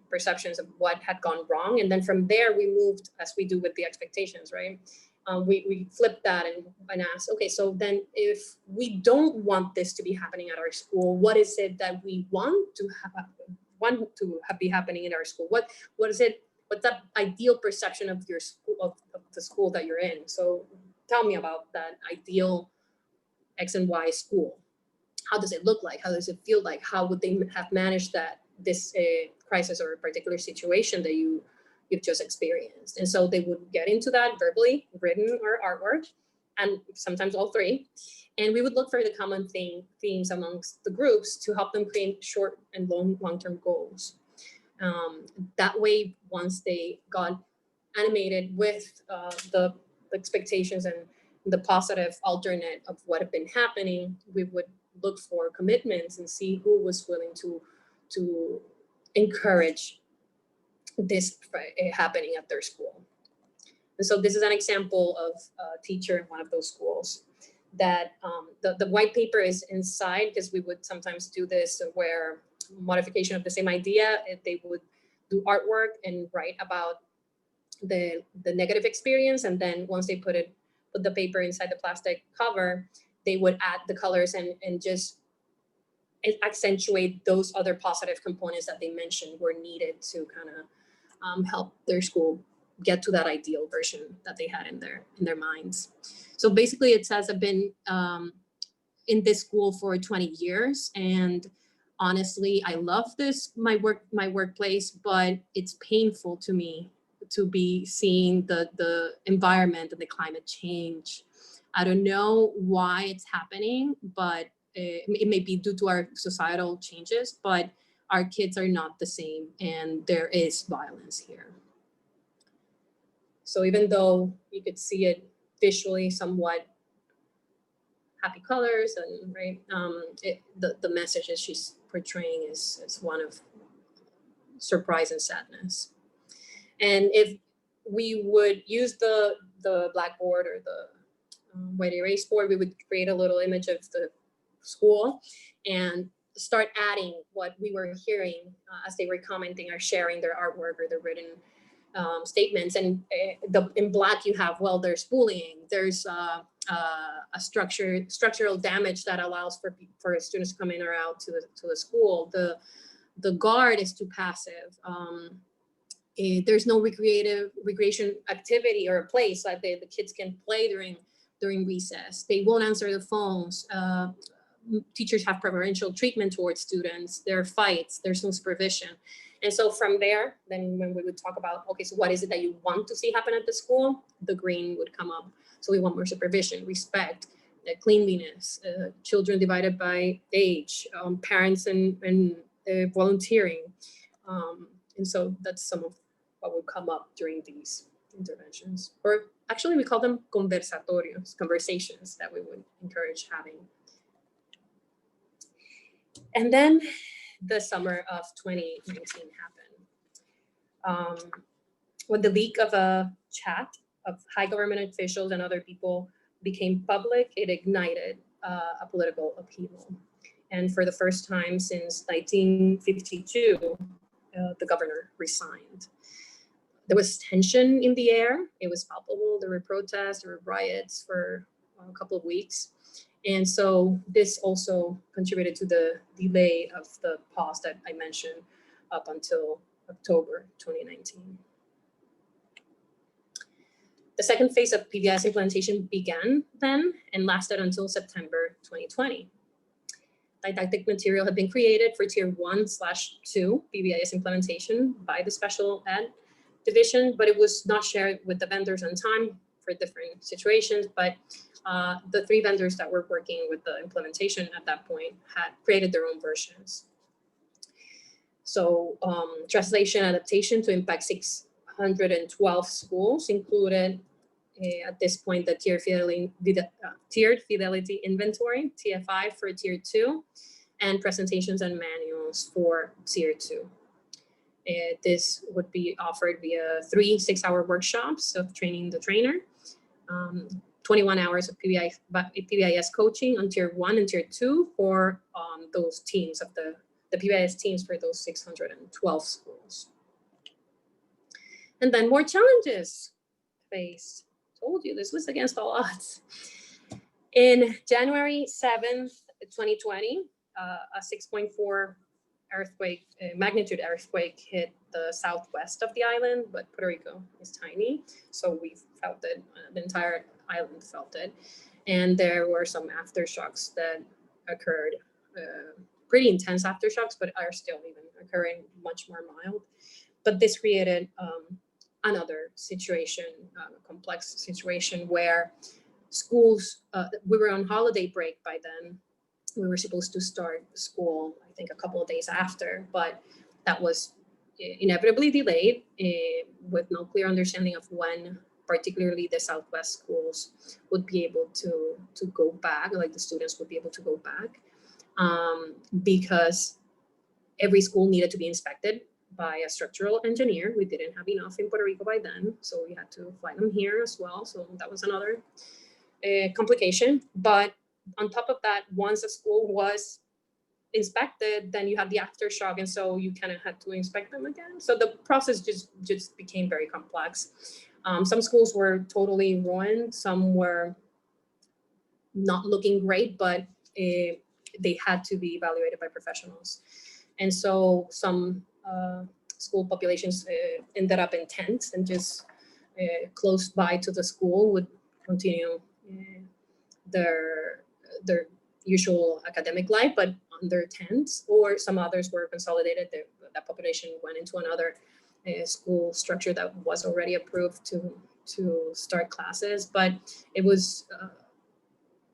perceptions of what had gone wrong. And then from there, we moved, as we do with the expectations, right? We flipped that and asked, okay, so then if we don't want this to be happening at our school, what is it that we want to be happening in our school? What is it? What's that ideal perception of your school, of the school that you're in? So tell me about that ideal X and Y school. How does it look like? How does it feel like? How would they have managed this crisis or particular situation that you've just experienced? And so they would get into that verbally, written, or artwork, and sometimes all three. And we would look for the common themes amongst the groups to help them create short and long-term goals. That way, once they got animated with the expectations and the positive alternate of what had been happening, we would look for commitments and see who was willing to encourage this happening at their school. And so this is an example of a teacher in one of those schools that the white paper is inside, because we would sometimes do this where modification of the same idea, they would do artwork and write about the negative experience. And then once they put the paper inside the plastic cover, they would add the colors and just accentuate those other positive components that they mentioned were needed to kind of help their school get to that ideal version that they had in their minds. So basically, it says I've been in this school for 20 years, and honestly, I love my workplace, but it's painful to me to be seeing the environment and the climate change. I don't know why it's happening, but it may be due to our societal changes, but our kids are not the same, and there is violence here. So even though you could see it visually somewhat happy colors, and right, the messages she's portraying is one of surprise and sadness. And if we would use the blackboard or the white erase board, we would create a little image of the school and start adding what we were hearing as they were commenting or sharing their artwork or their written statements. And in black you have, well, there's bullying, there's a structural damage that allows for students to come in or out to the school. The guard is too passive. There's no recreation activity or a place that the kids can play during recess. They won't answer the phones. Teachers have preferential treatment towards students. There are fights, there's no supervision. And so from there, then when we would talk about, okay, so what is it that you want to see happen at the school? The green would come up. So we want more supervision, respect, cleanliness, children divided by age, parents and volunteering. And so that's some of what would come up during these interventions. Or actually we call them conversatorios, conversations that we would encourage having. And then the summer of 2019 happened. When the leak of a chat of high government officials and other people became public, it ignited a political upheaval. And for the first time since 1952, the governor resigned. There was tension in the air. It was palpable. There were protests, there were riots for a couple of weeks. And so this also contributed to the delay of the pause that I mentioned up until October 2019. The second phase of PBIS implementation began then and lasted until September 2020. Didactic material had been created for Tier 1/2 PBIS implementation by the Special Ed Division, but it was not shared with the vendors on time for different situations, but the 3 vendors that were working with the implementation at that point had created their own versions. So translation adaptation to impact 612 schools included at this point the tiered fidelity inventory, TFI for tier 2, and presentations and manuals for tier 2. This would be offered via 3 6-hour workshops of training the trainer, 21 hours of PBIS coaching on tier 1 and tier 2 for those teams of the PBIS teams for those 612 schools. And then more challenges faced. Told you this was against all odds. In January 7th, 2020, a 6.4 magnitude earthquake hit the southwest of the island, but Puerto Rico is tiny, so we felt it. The entire island felt it, and there were some aftershocks that occurred. Pretty intense aftershocks, but are still even occurring much more mild. But this created another situation, complex situation where schools, we were on holiday break by then. We were supposed to start school, I think, a couple of days after, but that was inevitably delayed with no clear understanding of when particularly the Southwest schools would be able to go back, like the students would be able to go back, because every school needed to be inspected by a structural engineer. We didn't have enough in Puerto Rico by then, so we had to fly them here as well. So that was another complication. But on top of that, once a school was inspected, then you had the aftershock, and so you kind of had to inspect them again. So the process just became very complex. Some schools were totally ruined. Some were not looking great, but they had to be evaluated by professionals. And so some school populations ended up in tents and just close by to the school would continue their usual academic life, but under tents, or some others were consolidated. That population went into another school structure that was already approved to start classes. But it was a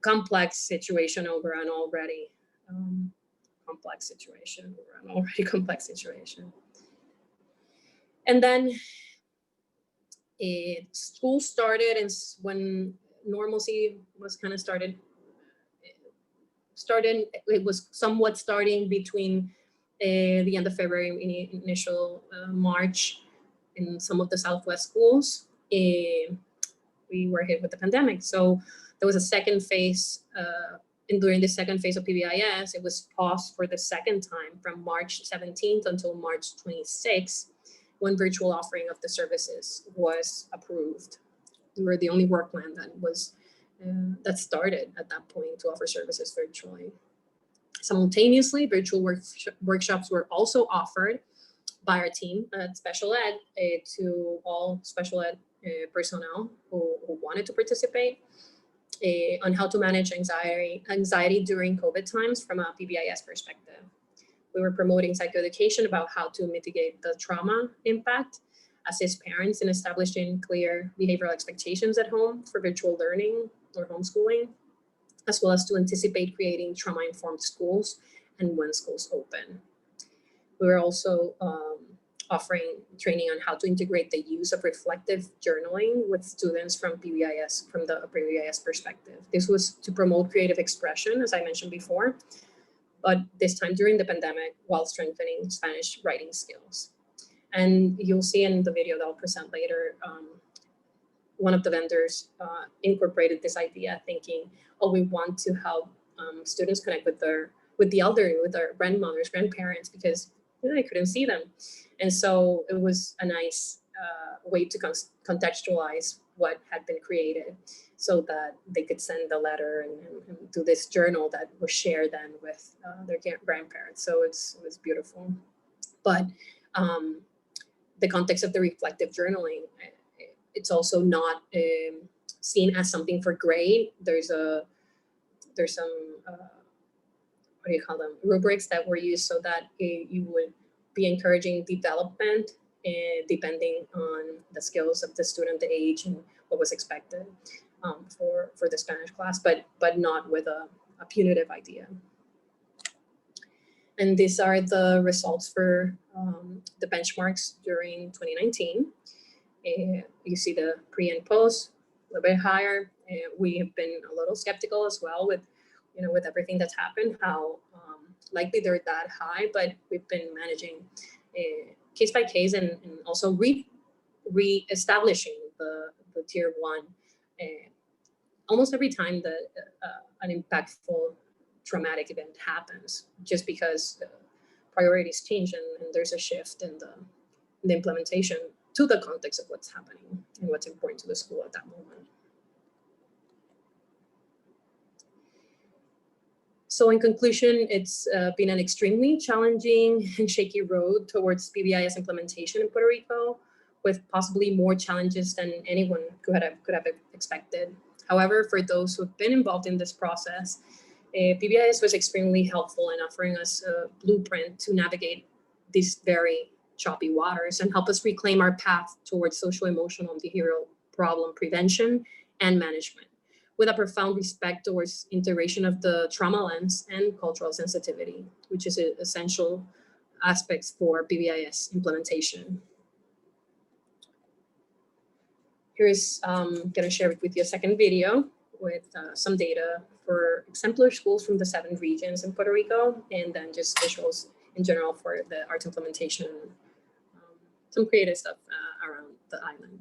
complex situation over an already complex situation. And then school started, and when normalcy was kind of started, it was somewhat starting between the end of February and initial March in some of the Southwest schools. We were hit with the pandemic. So there was a second phase, and during the second phase of PBIS, it was paused for the second time from March 17th until March 26th, when virtual offering of the services was approved. We were the only work plan that was that started at that point to offer services virtually. Simultaneously, virtual workshops were also offered by our team at Special Ed to all special ed personnel who wanted to participate on how to manage anxiety during COVID times from a PBIS perspective. We were promoting psychoeducation about how to mitigate the trauma impact, assist parents in establishing clear behavioral expectations at home for virtual learning or homeschooling, as well as to anticipate creating trauma-informed schools and when schools open. We were also offering training on how to integrate the use of reflective journaling with students from PBIS, from the PBIS perspective. This was to promote creative expression, as I mentioned before, but this time during the pandemic, while strengthening Spanish writing skills. And you'll see in the video that I'll present later, one of the vendors incorporated this idea, thinking, oh, we want to help students connect with the elderly, with their grandmothers, grandparents, because they couldn't see them. And so it was a nice way to contextualize what had been created so that they could send a letter and do this journal that was shared then with their grandparents. So it was beautiful. But the context of the reflective journaling, it's also not seen as something for grade. There's some what do you call them, rubrics that were used so that you would be encouraging development depending on the skills of the student, the age, and what was expected for the Spanish class, but not with a punitive idea. And these are the results for the benchmarks during 2019. You see the pre and post, a little bit higher. We have been a little skeptical as well with everything that's happened, how likely they're that high, but we've been managing case by case and also re-establishing the tier 1 almost every time that an impactful traumatic event happens, just because priorities change and there's a shift in the implementation to the context of what's happening and what's important to the school at that moment. So in conclusion, it's been an extremely challenging and shaky road towards BBIS implementation in Puerto Rico, with possibly more challenges than anyone could have expected. However, for those who have been involved in this process, BBIS was extremely helpful in offering us a blueprint to navigate these very choppy waters and help us reclaim our path towards social, emotional, and behavioral problem prevention and management, with a profound respect towards integration of the trauma lens and cultural sensitivity, which is essential aspects for BBIS implementation. Here's gonna share with you a second video with some data for exemplar schools from the 7 regions in Puerto Rico, and then just visuals in general for the arts implementation, some creative stuff around the island.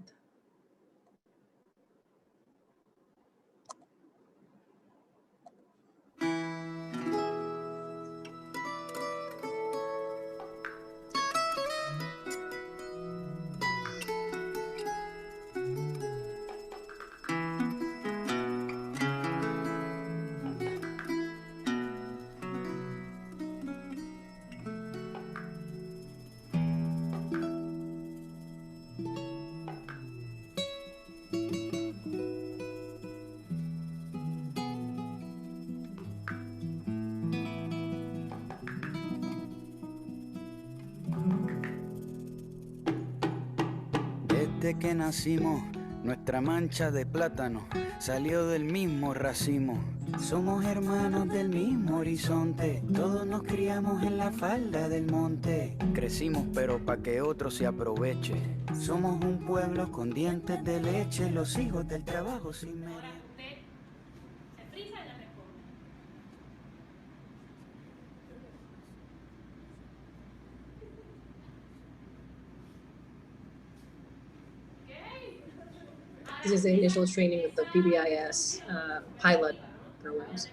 Desde que nacimos, nuestra mancha de plátano salió del mismo racimo. Somos hermanos del mismo horizonte, todos nos criamos en la falda del monte. Crecimos pero pa' que otro se aproveche. Somos un pueblo con dientes de leche, los hijos del trabajo sin mérito. This is the initial training of the PBIS pilot programs.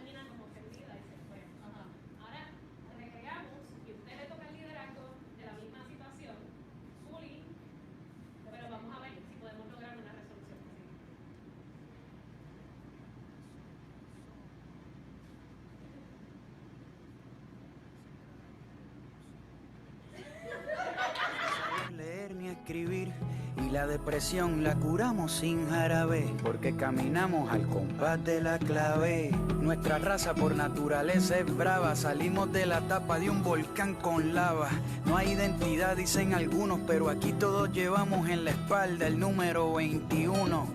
Leer ni escribir. Y la depresión la curamos sin jarabe, porque caminamos al compás de la clave. Nuestra raza por naturaleza es brava, salimos de la tapa de un volcán con lava. No hay identidad, dicen algunos, pero aquí todos llevamos en la espalda el número 21.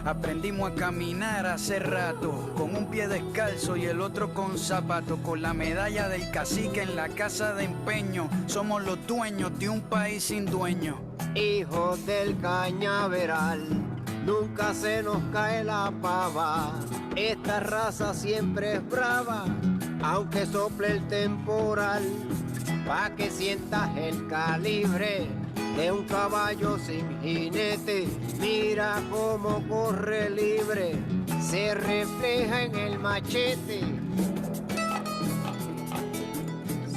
Aprendimos a caminar hace rato, con un pie descalzo y el otro con zapatos, con la medalla del cacique en la casa de empeño. Somos los dueños de un país sin dueño. Hijos del cañaveral, nunca se nos cae la pava. Esta raza siempre es brava, aunque sople el temporal. Pa' que sientas el calibre de un caballo sin jinete. Mira cómo corre libre, se refleja en el machete.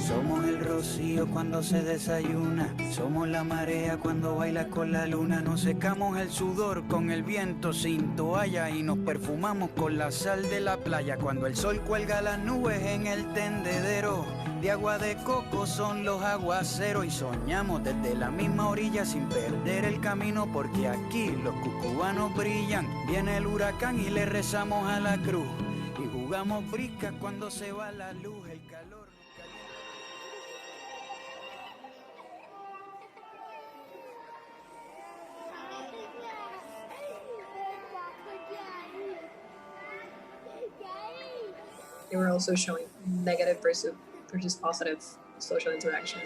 Somos el rocío cuando se desayuna, somos la marea cuando baila con la luna. Nos secamos el sudor con el viento sin toalla y nos perfumamos con la sal de la playa. Cuando el sol cuelga las nubes en el tendedero, de agua de coco son los aguaceros. Y soñamos desde la misma orilla sin perder el camino, porque aquí los cucubanos brillan. Viene el huracán y le rezamos a la cruz, y jugamos briscas cuando se va la luz, el calor. they were also showing negative versus positive social interaction.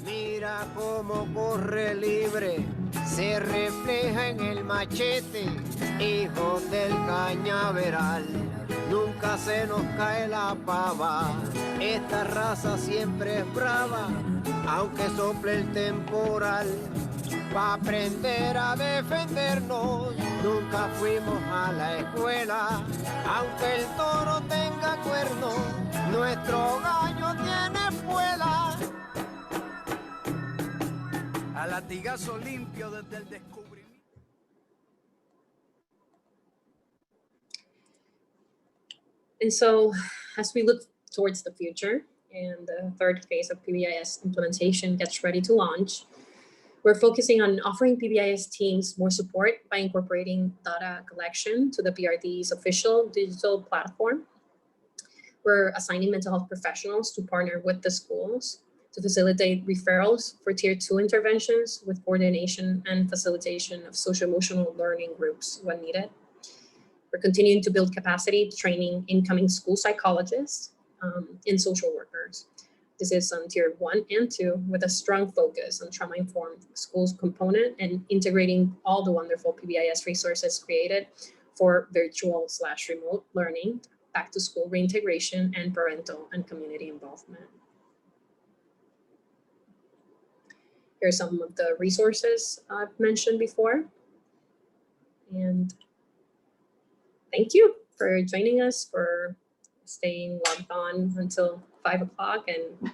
Mira cómo corre libre, se refleja en el machete, hijo del cañaveral. Nunca se nos cae la pava, esta raza siempre es brava, aunque sople el temporal. Pa' aprender a defendernos, nunca fuimos a la escuela, aunque el toro tenga cuernos, nuestro gallo tiene espuela. A latigazo limpio desde el descubrimiento. And so, as we look towards the future and the third phase of PBIS implementation gets ready to launch, we're focusing on offering PBIS teams more support by incorporating data collection to the PRD's official digital platform. We're assigning mental health professionals to partner with the schools to facilitate referrals for Tier 2 interventions with coordination and facilitation of social-emotional learning groups when needed. We're continuing to build capacity, training incoming school psychologists and social workers. This is on Tier 1 and 2 with a strong focus on trauma-informed schools component and integrating all the wonderful PBIS resources created for virtual/remote learning, back to school reintegration, and parental and community involvement. Here are some of the resources I've mentioned before. And thank you for joining us, for staying logged on until 5 o'clock, and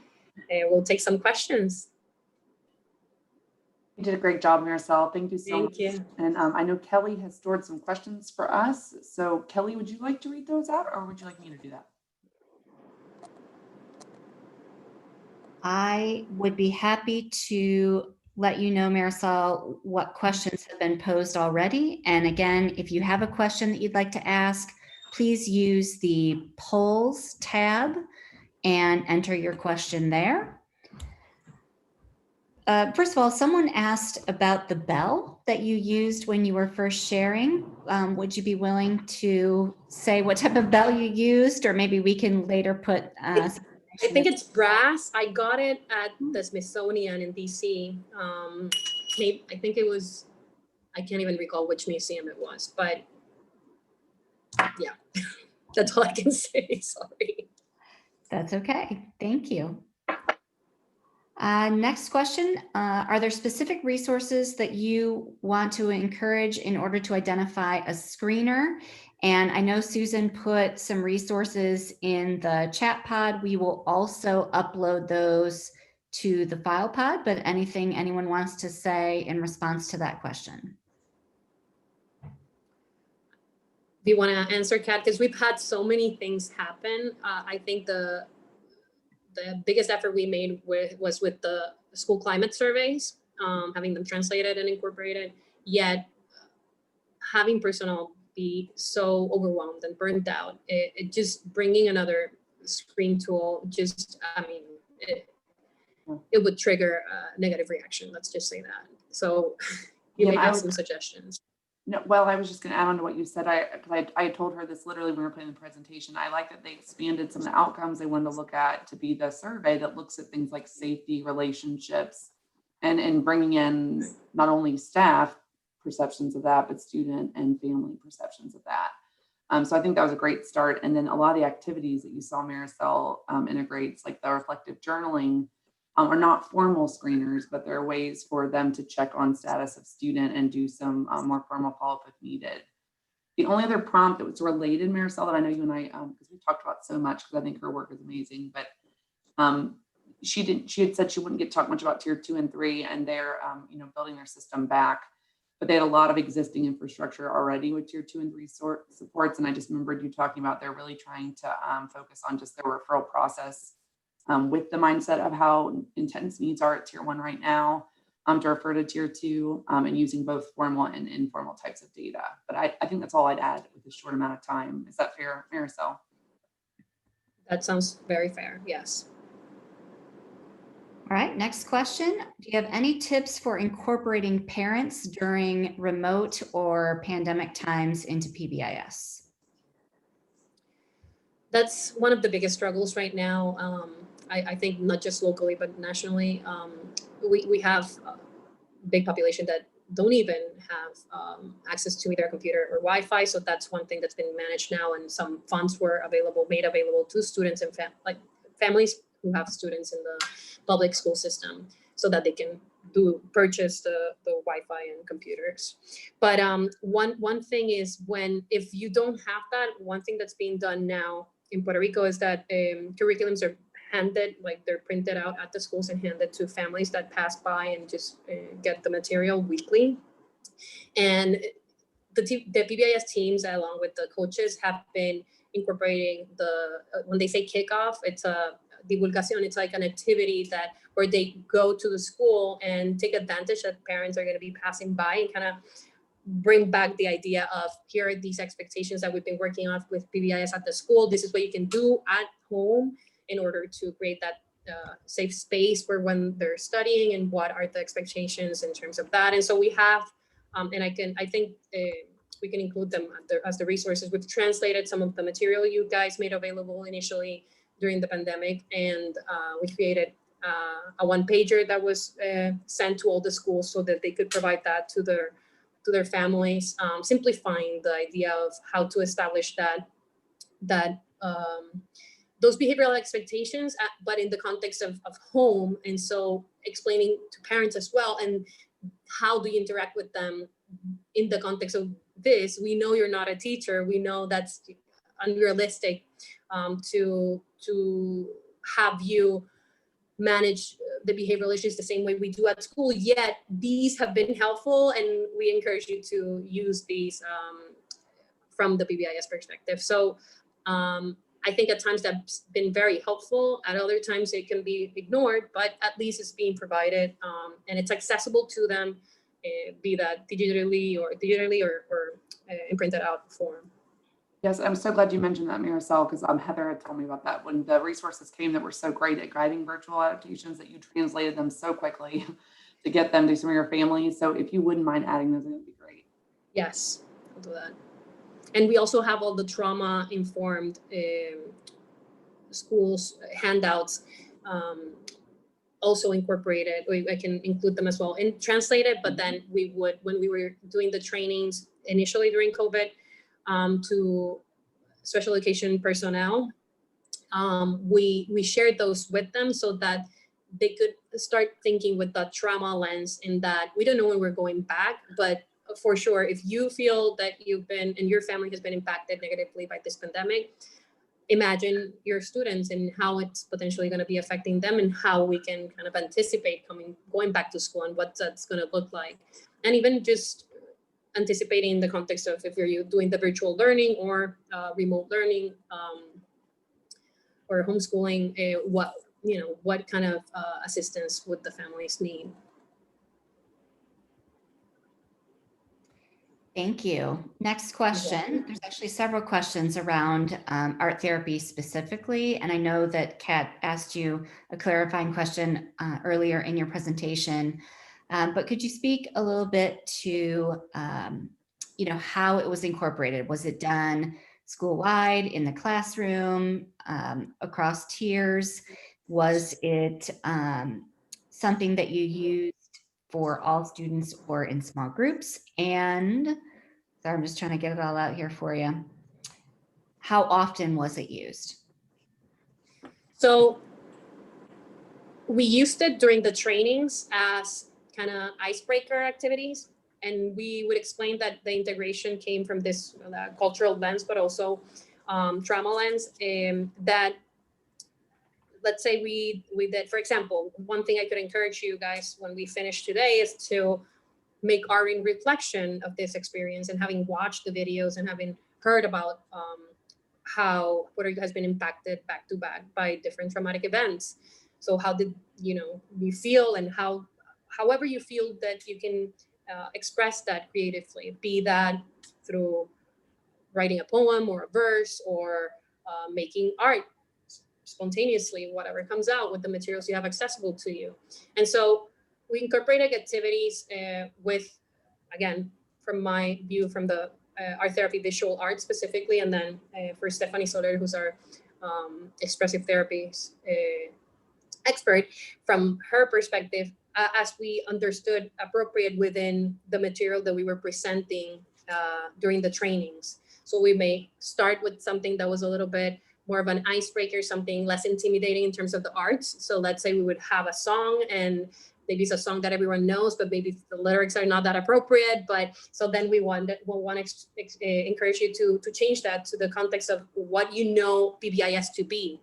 we'll take some questions. You did a great job, Maricel. Thank you so much. Thank you. And I know Kelly has stored some questions for us. So Kelly, would you like to read those out, or would you like me to do that? I would be happy to let you know, Maricel, what questions have been posed already. And again, if you have a question that you'd like to ask, please use the polls tab and enter your question there. First of all, someone asked about the bell that you used when you were first sharing. Would you be willing to say what type of bell you used, or maybe we can later put I think it's brass. I got it at the Smithsonian in DC. Maybe, I think it was, I can't even recall which museum it was, but yeah, that's all I can say, sorry. That's okay, thank you. Next question, are there specific resources that you want to encourage in order to identify a screener? And I know Susan put some resources in the chat pod. We will also upload those to the file pod, but anything anyone wants to say in response to that question? Do you want to answer, Kat? Because we've had so many things happen. I think the biggest effort we made was with the school climate surveys, having them translated and incorporated, yet having personnel be so overwhelmed and burned out, it just bringing another screen tool, just, I mean, it would trigger a negative reaction, let's just say that. So you may have some suggestions. No, well, I was just going to add on to what you said. I told her this literally when we were playing the presentation. I like that they expanded some of the outcomes they wanted to look at to be the survey that looks at things like safety, relationships, and bringing in not only staff perceptions of that, but student and family perceptions of that. So I think that was a great start. And then a lot of the activities that you saw Maricel integrates, like the reflective journaling, are not formal screeners, but there are ways for them to check on status of student and do some more formal follow-up if needed. The only other prompt that was related, Maricel, that I know you and I, because we talked about so much, because I think her work is amazing, but she had said she wouldn't get to talk much about Tier 2 and 3, and they're building their system back, but they had a lot of existing infrastructure already with Tier 2 and 3 supports. And I just remembered you talking about they're really trying to focus on just their referral process with the mindset of how intense needs are at tier 1 right now, to refer to tier 2, and using both formal and informal types of data. But I think that's all I'd add with this short amount of time. Is that fair, Maricel? That sounds very fair, yes. All right, next question. Do you have any tips for incorporating parents during remote or pandemic times into PBIS? That's one of the biggest struggles right now. I think not just locally, but nationally. We have a big population that don't even have access to either a computer or Wi-Fi. So that's one thing that's been managed now, and some funds were made available to students and families who have students in the public school system, so that they can purchase the Wi-Fi and computers. But one thing is, if you don't have that, one thing that's being done now in Puerto Rico is that curriculums are handed, like they're printed out at the schools and handed to families that pass by and just get the material weekly. And the PBIS teams, along with the coaches, have been incorporating when they say kickoff, it's a divulgación. It's like an activity where they go to the school and take advantage that parents are going to be passing by, and kind of bring back the idea of, here are these expectations that we've been working on with PBIS at the school. This is what you can do at home in order to create that safe space for when they're studying, and what are the expectations in terms of that. And so we have, and I think we can include them as the resources. We've translated some of the material you guys made available initially during the pandemic, and we created a one-pager that was sent to all the schools so that they could provide that to their families, simplifying the idea of how to establish those behavioral expectations, but in the context of home. And so explaining to parents as well, and how do you interact with them in the context of this. We know you're not a teacher. We know that's unrealistic to have you manage the behavioral issues the same way we do at school, yet these have been helpful, and we encourage you to use these from the PBIS perspective. So I think at times that's been very helpful. At other times it can be ignored, but at least it's being provided, and it's accessible to them, be that digitally or in printed out form. Yes, I'm so glad you mentioned that, Maricel, because Heather had told me about that. When the resources came that were so great at guiding virtual adaptations, that you translated them so quickly to get them to some of your families. So if you wouldn't mind adding those, it would be great. Yes, I'll do that. And we also have all the trauma-informed schools handouts also incorporated. I can include them as well and translate it, but then when we were doing the trainings initially during COVID, to special education personnel, we shared those with them so that they could start thinking with the trauma lens, in that we don't know when we're going back, but for sure, if you feel that you've been and your family has been impacted negatively by this pandemic, imagine your students and how it's potentially going to be affecting them, and how we can kind of anticipate going back to school and what that's going to look like. And even just anticipating the context of if you're doing the virtual learning or remote learning or homeschooling, what kind of assistance would the families need? Thank you. Next question. There's actually several questions around art therapy specifically. And I know that Kat asked you a clarifying question earlier in your presentation, but could you speak a little bit to, how it was incorporated? Was it done school-wide, in the classroom, across tiers? Was it something that you used for all students or in small groups? And so I'm just trying to get it all out here for you. How often was it used? So we used it during the trainings as kind of icebreaker activities. And we would explain that the integration came from this cultural lens, but also trauma lens, that, let's say we did, for example, one thing I could encourage you guys when we finish today is to make art in reflection of this experience, and having watched the videos and having heard about how Puerto Rico has been impacted back to back by different traumatic events. So how did you feel, and however you feel that you can express that creatively, be that through writing a poem or a verse, or making art spontaneously, whatever comes out with the materials you have accessible to you. And so we incorporated activities with, again, from my view, from the art therapy, visual art specifically, and then for Stephanie Soler, who's our expressive therapy expert, from her perspective, as we understood appropriate within the material that we were presenting during the trainings. So we may start with something that was a little bit more of an icebreaker, something less intimidating in terms of the arts. So let's say we would have a song, and maybe it's a song that everyone knows, but maybe the lyrics are not that appropriate. But so then we'll want to encourage you to change that to the context of what you know PBIS to be.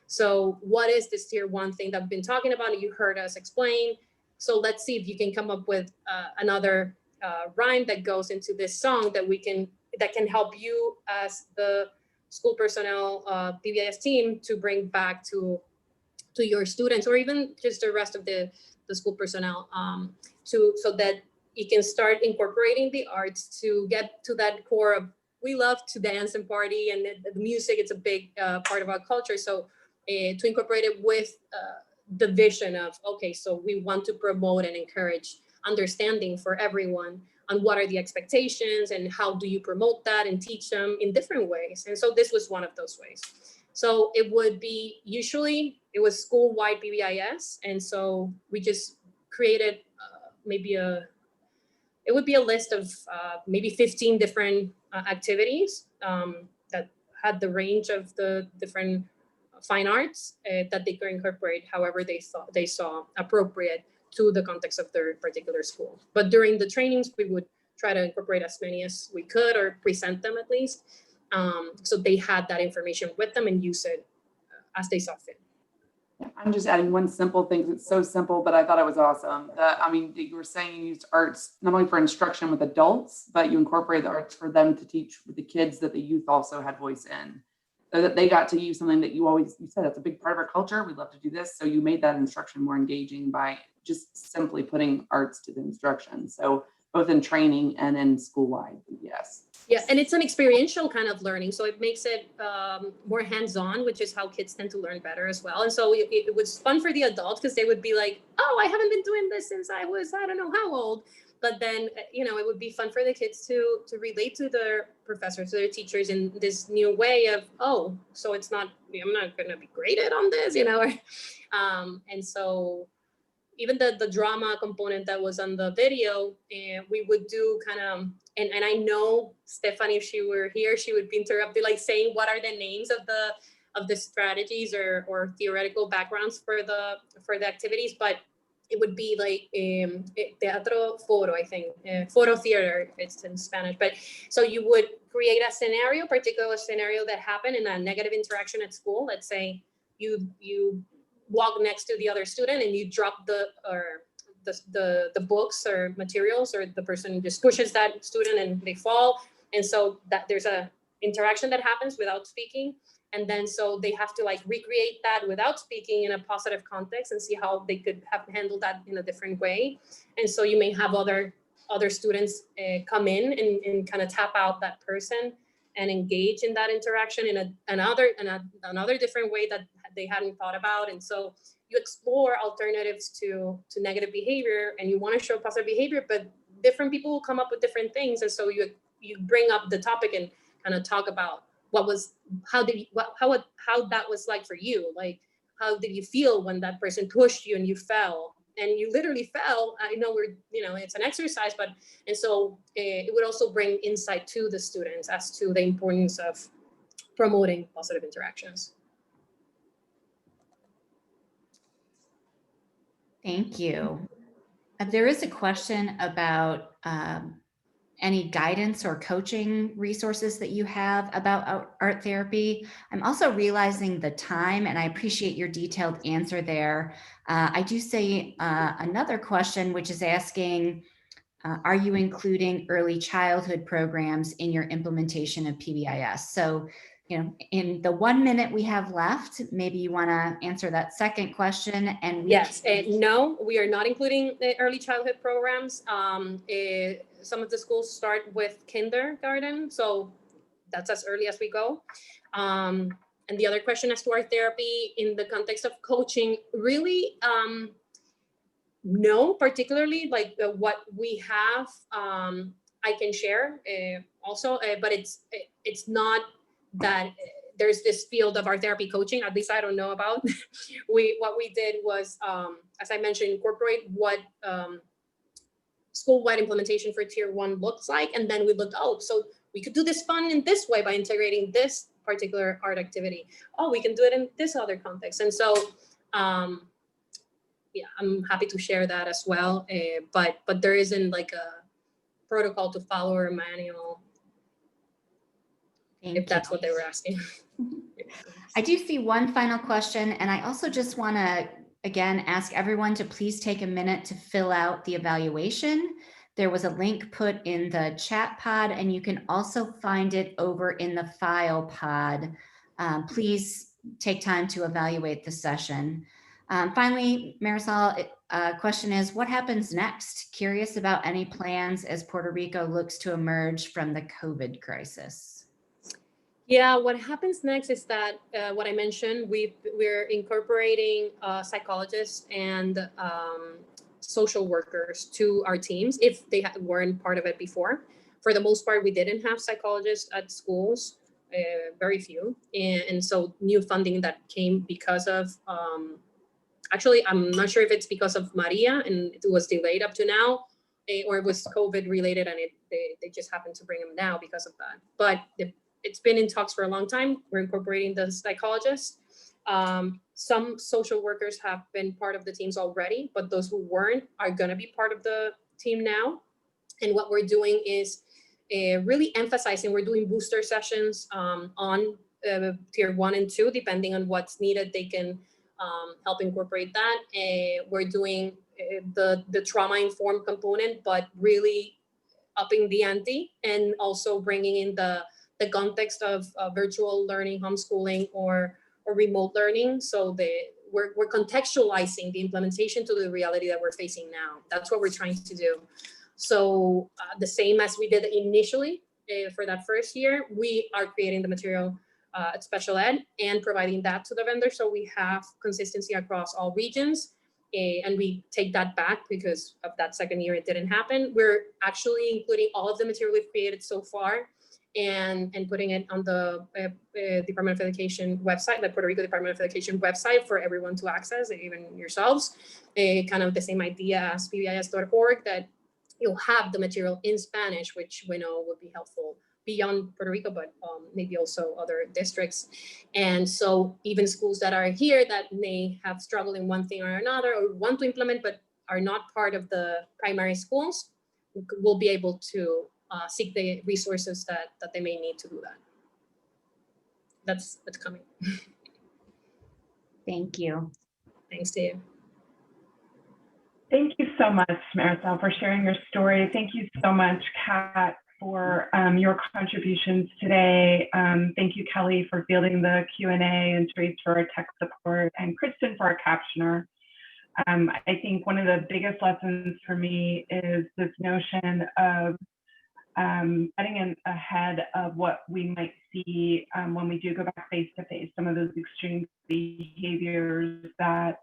So what is this tier 1 thing that I've been talking about? You heard us explain. So let's see if you can come up with another rhyme that goes into this song that can help you as the school personnel PBIS team to bring back to your students, or even just the rest of the school personnel, so that you can start incorporating the arts to get to that core of, we love to dance and party, and the music, it's a big part of our culture. So to incorporate it with the vision of, okay, so we want to promote and encourage understanding for everyone on what are the expectations and how do you promote that and teach them in different ways. And so this was one of those ways. So it would be, usually it was school-wide PBIS. And so we just created it would be a list of maybe 15 different activities that had the range of the different fine arts that they could incorporate however they saw appropriate to the context of their particular school. But during the trainings, we would try to incorporate as many as we could, or present them at least. So they had that information with them and use it as they saw fit. I'm just adding one simple thing. It's so simple, but I thought it was awesome. You were saying you used arts not only for instruction with adults, but you incorporated the arts for them to teach with the kids that the youth also had voice in. So that they got to use something that you said, that's a big part of our culture. We love to do this. So you made that instruction more engaging by just simply putting arts to the instruction. So both in training and in school-wide, yes. Yeah, and it's an experiential kind of learning. So it makes it more hands-on, which is how kids tend to learn better as well. And so it was fun for the adults because they would be like, oh, I haven't been doing this since I was, I don't know how old. But then, it would be fun for the kids to relate to their professors, to their teachers in this new way of, oh, so it's not, I'm not going to be graded on this, and so even the drama component that was on the video, we would do kind of, and I know Stephanie, if she were here, she would be interrupted, like saying what are the names of the strategies or theoretical backgrounds for the activities, but it would be like teatro foro, I think, foro theater, it's in Spanish. But so you would create a particular scenario that happened in a negative interaction at school. Let's say you walk next to the other student and you drop the books or materials, or the person just pushes that student and they fall. And so that there's a interaction that happens without speaking. And then so they have to recreate that without speaking in a positive context and see how they could have handled that in a different way. And so you may have other students come in and kind of tap out that person and engage in that interaction in another different way that they hadn't thought about. And so you explore alternatives to negative behavior, and you want to show positive behavior, but different people will come up with different things. And so you bring up the topic and kind of talk about how that was like for you. Like, how did you feel when that person pushed you and you fell? And you literally fell. I know it's an exercise, and so it would also bring insight to the students as to the importance of promoting positive interactions. Thank you. There is a question about any guidance or coaching resources that you have about art therapy. I'm also realizing the time, and I appreciate your detailed answer there. I do see another question, which is asking, are you including early childhood programs in your implementation of PBIS? So in the 1 minute we have left, maybe you want to answer that second question. And yes, no, we are not including the early childhood programs. Some of the schools start with kindergarten, so that's as early as we go. And the other question as to our therapy in the context of coaching, really, no, particularly like what we have, I can share also, but it's not that there's this field of our therapy coaching, at least I don't know about. What we did was, as I mentioned, incorporate what school-wide implementation for tier 1 looks like. And then we looked, so we could do this fun in this way by integrating this particular art activity. We can do it in this other context. And so, yeah, I'm happy to share that as well. But there isn't like a protocol to follow or a manual, if that's what they were asking. I do see one final question, and I also just want to, again, ask everyone to please take a minute to fill out the evaluation. There was a link put in the chat pod, and you can also find it over in the file pod. Please take time to evaluate the session. Finally, Marisol, question is, what happens next? Curious about any plans as Puerto Rico looks to emerge from the COVID crisis. Yeah, what happens next is that what I mentioned, we're incorporating psychologists and social workers to our teams if they weren't part of it before. For the most part, we didn't have psychologists at schools, very few. And so new funding that came because of, actually, I'm not sure if it's because of Maria and it was delayed up to now, or it was COVID related and they just happened to bring them now because of that. But it's been in talks for a long time. We're incorporating the psychologists. Some social workers have been part of the teams already, but those who weren't are gonna be part of the team now. And what we're doing is really emphasizing, we're doing booster sessions on tier 1 and 2, depending on what's needed, they can help incorporate that. We're doing the trauma-informed component, but really upping the ante and also bringing in the context of virtual learning, homeschooling, or remote learning. So we're contextualizing the implementation to the reality that we're facing now. That's what we're trying to do. So the same as we did initially for that first year, we are creating the material at special ed and providing that to the vendors. So we have consistency across all regions. And we take that back because of that second year, it didn't happen. We're actually including all of the material we've created so far and putting it on the Department of Education website, the Puerto Rico Department of Education website for everyone to access, even yourselves. Kind of the same idea as pbis.org, that you'll have the material in Spanish, which we know would be helpful beyond Puerto Rico, but maybe also other districts. And so even schools that are here that may have struggled in one thing or another, or want to implement, but are not part of the primary schools, will be able to seek the resources that they may need to do that. That's coming. Thank you. Thanks, Dave. Thank you so much, Marisol, for sharing your story. Thank you so much, Kat, for your contributions today. Thank you, Kelly, for fielding the Q&A, and Therese for our tech support, and Kristen for our captioner. I think one of the biggest lessons for me is this notion of getting in ahead of what we might see when we do go back face to face, some of those extreme behaviors that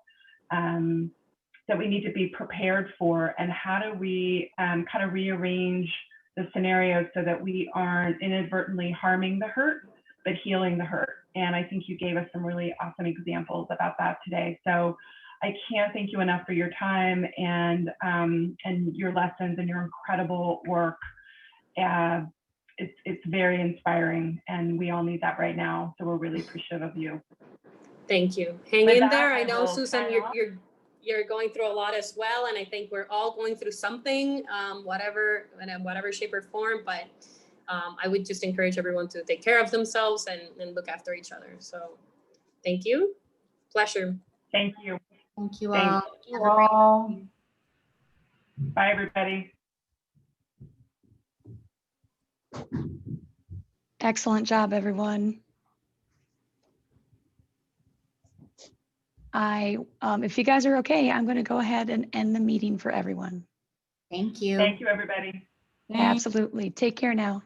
that we need to be prepared for, and how do we kind of rearrange the scenario so that we aren't inadvertently harming the hurt, but healing the hurt. And I think you gave us some really awesome examples about that today. So I can't thank you enough for your time and your lessons and your incredible work. It's very inspiring, and we all need that right now. So we're really appreciative of you. Thank you. Hang in there. I know, Susan, you're going through a lot as well, and I think we're all going through something, whatever shape or form. But I would just encourage everyone to take care of themselves and look after each other. So, thank you. Pleasure. Thank you. Thank you Thanks. all. Thank you all. Bye, everybody. Excellent job, everyone. if you guys are okay, I'm going to go ahead and end the meeting for everyone. Thank you. Thank you, everybody. Absolutely. Take care now.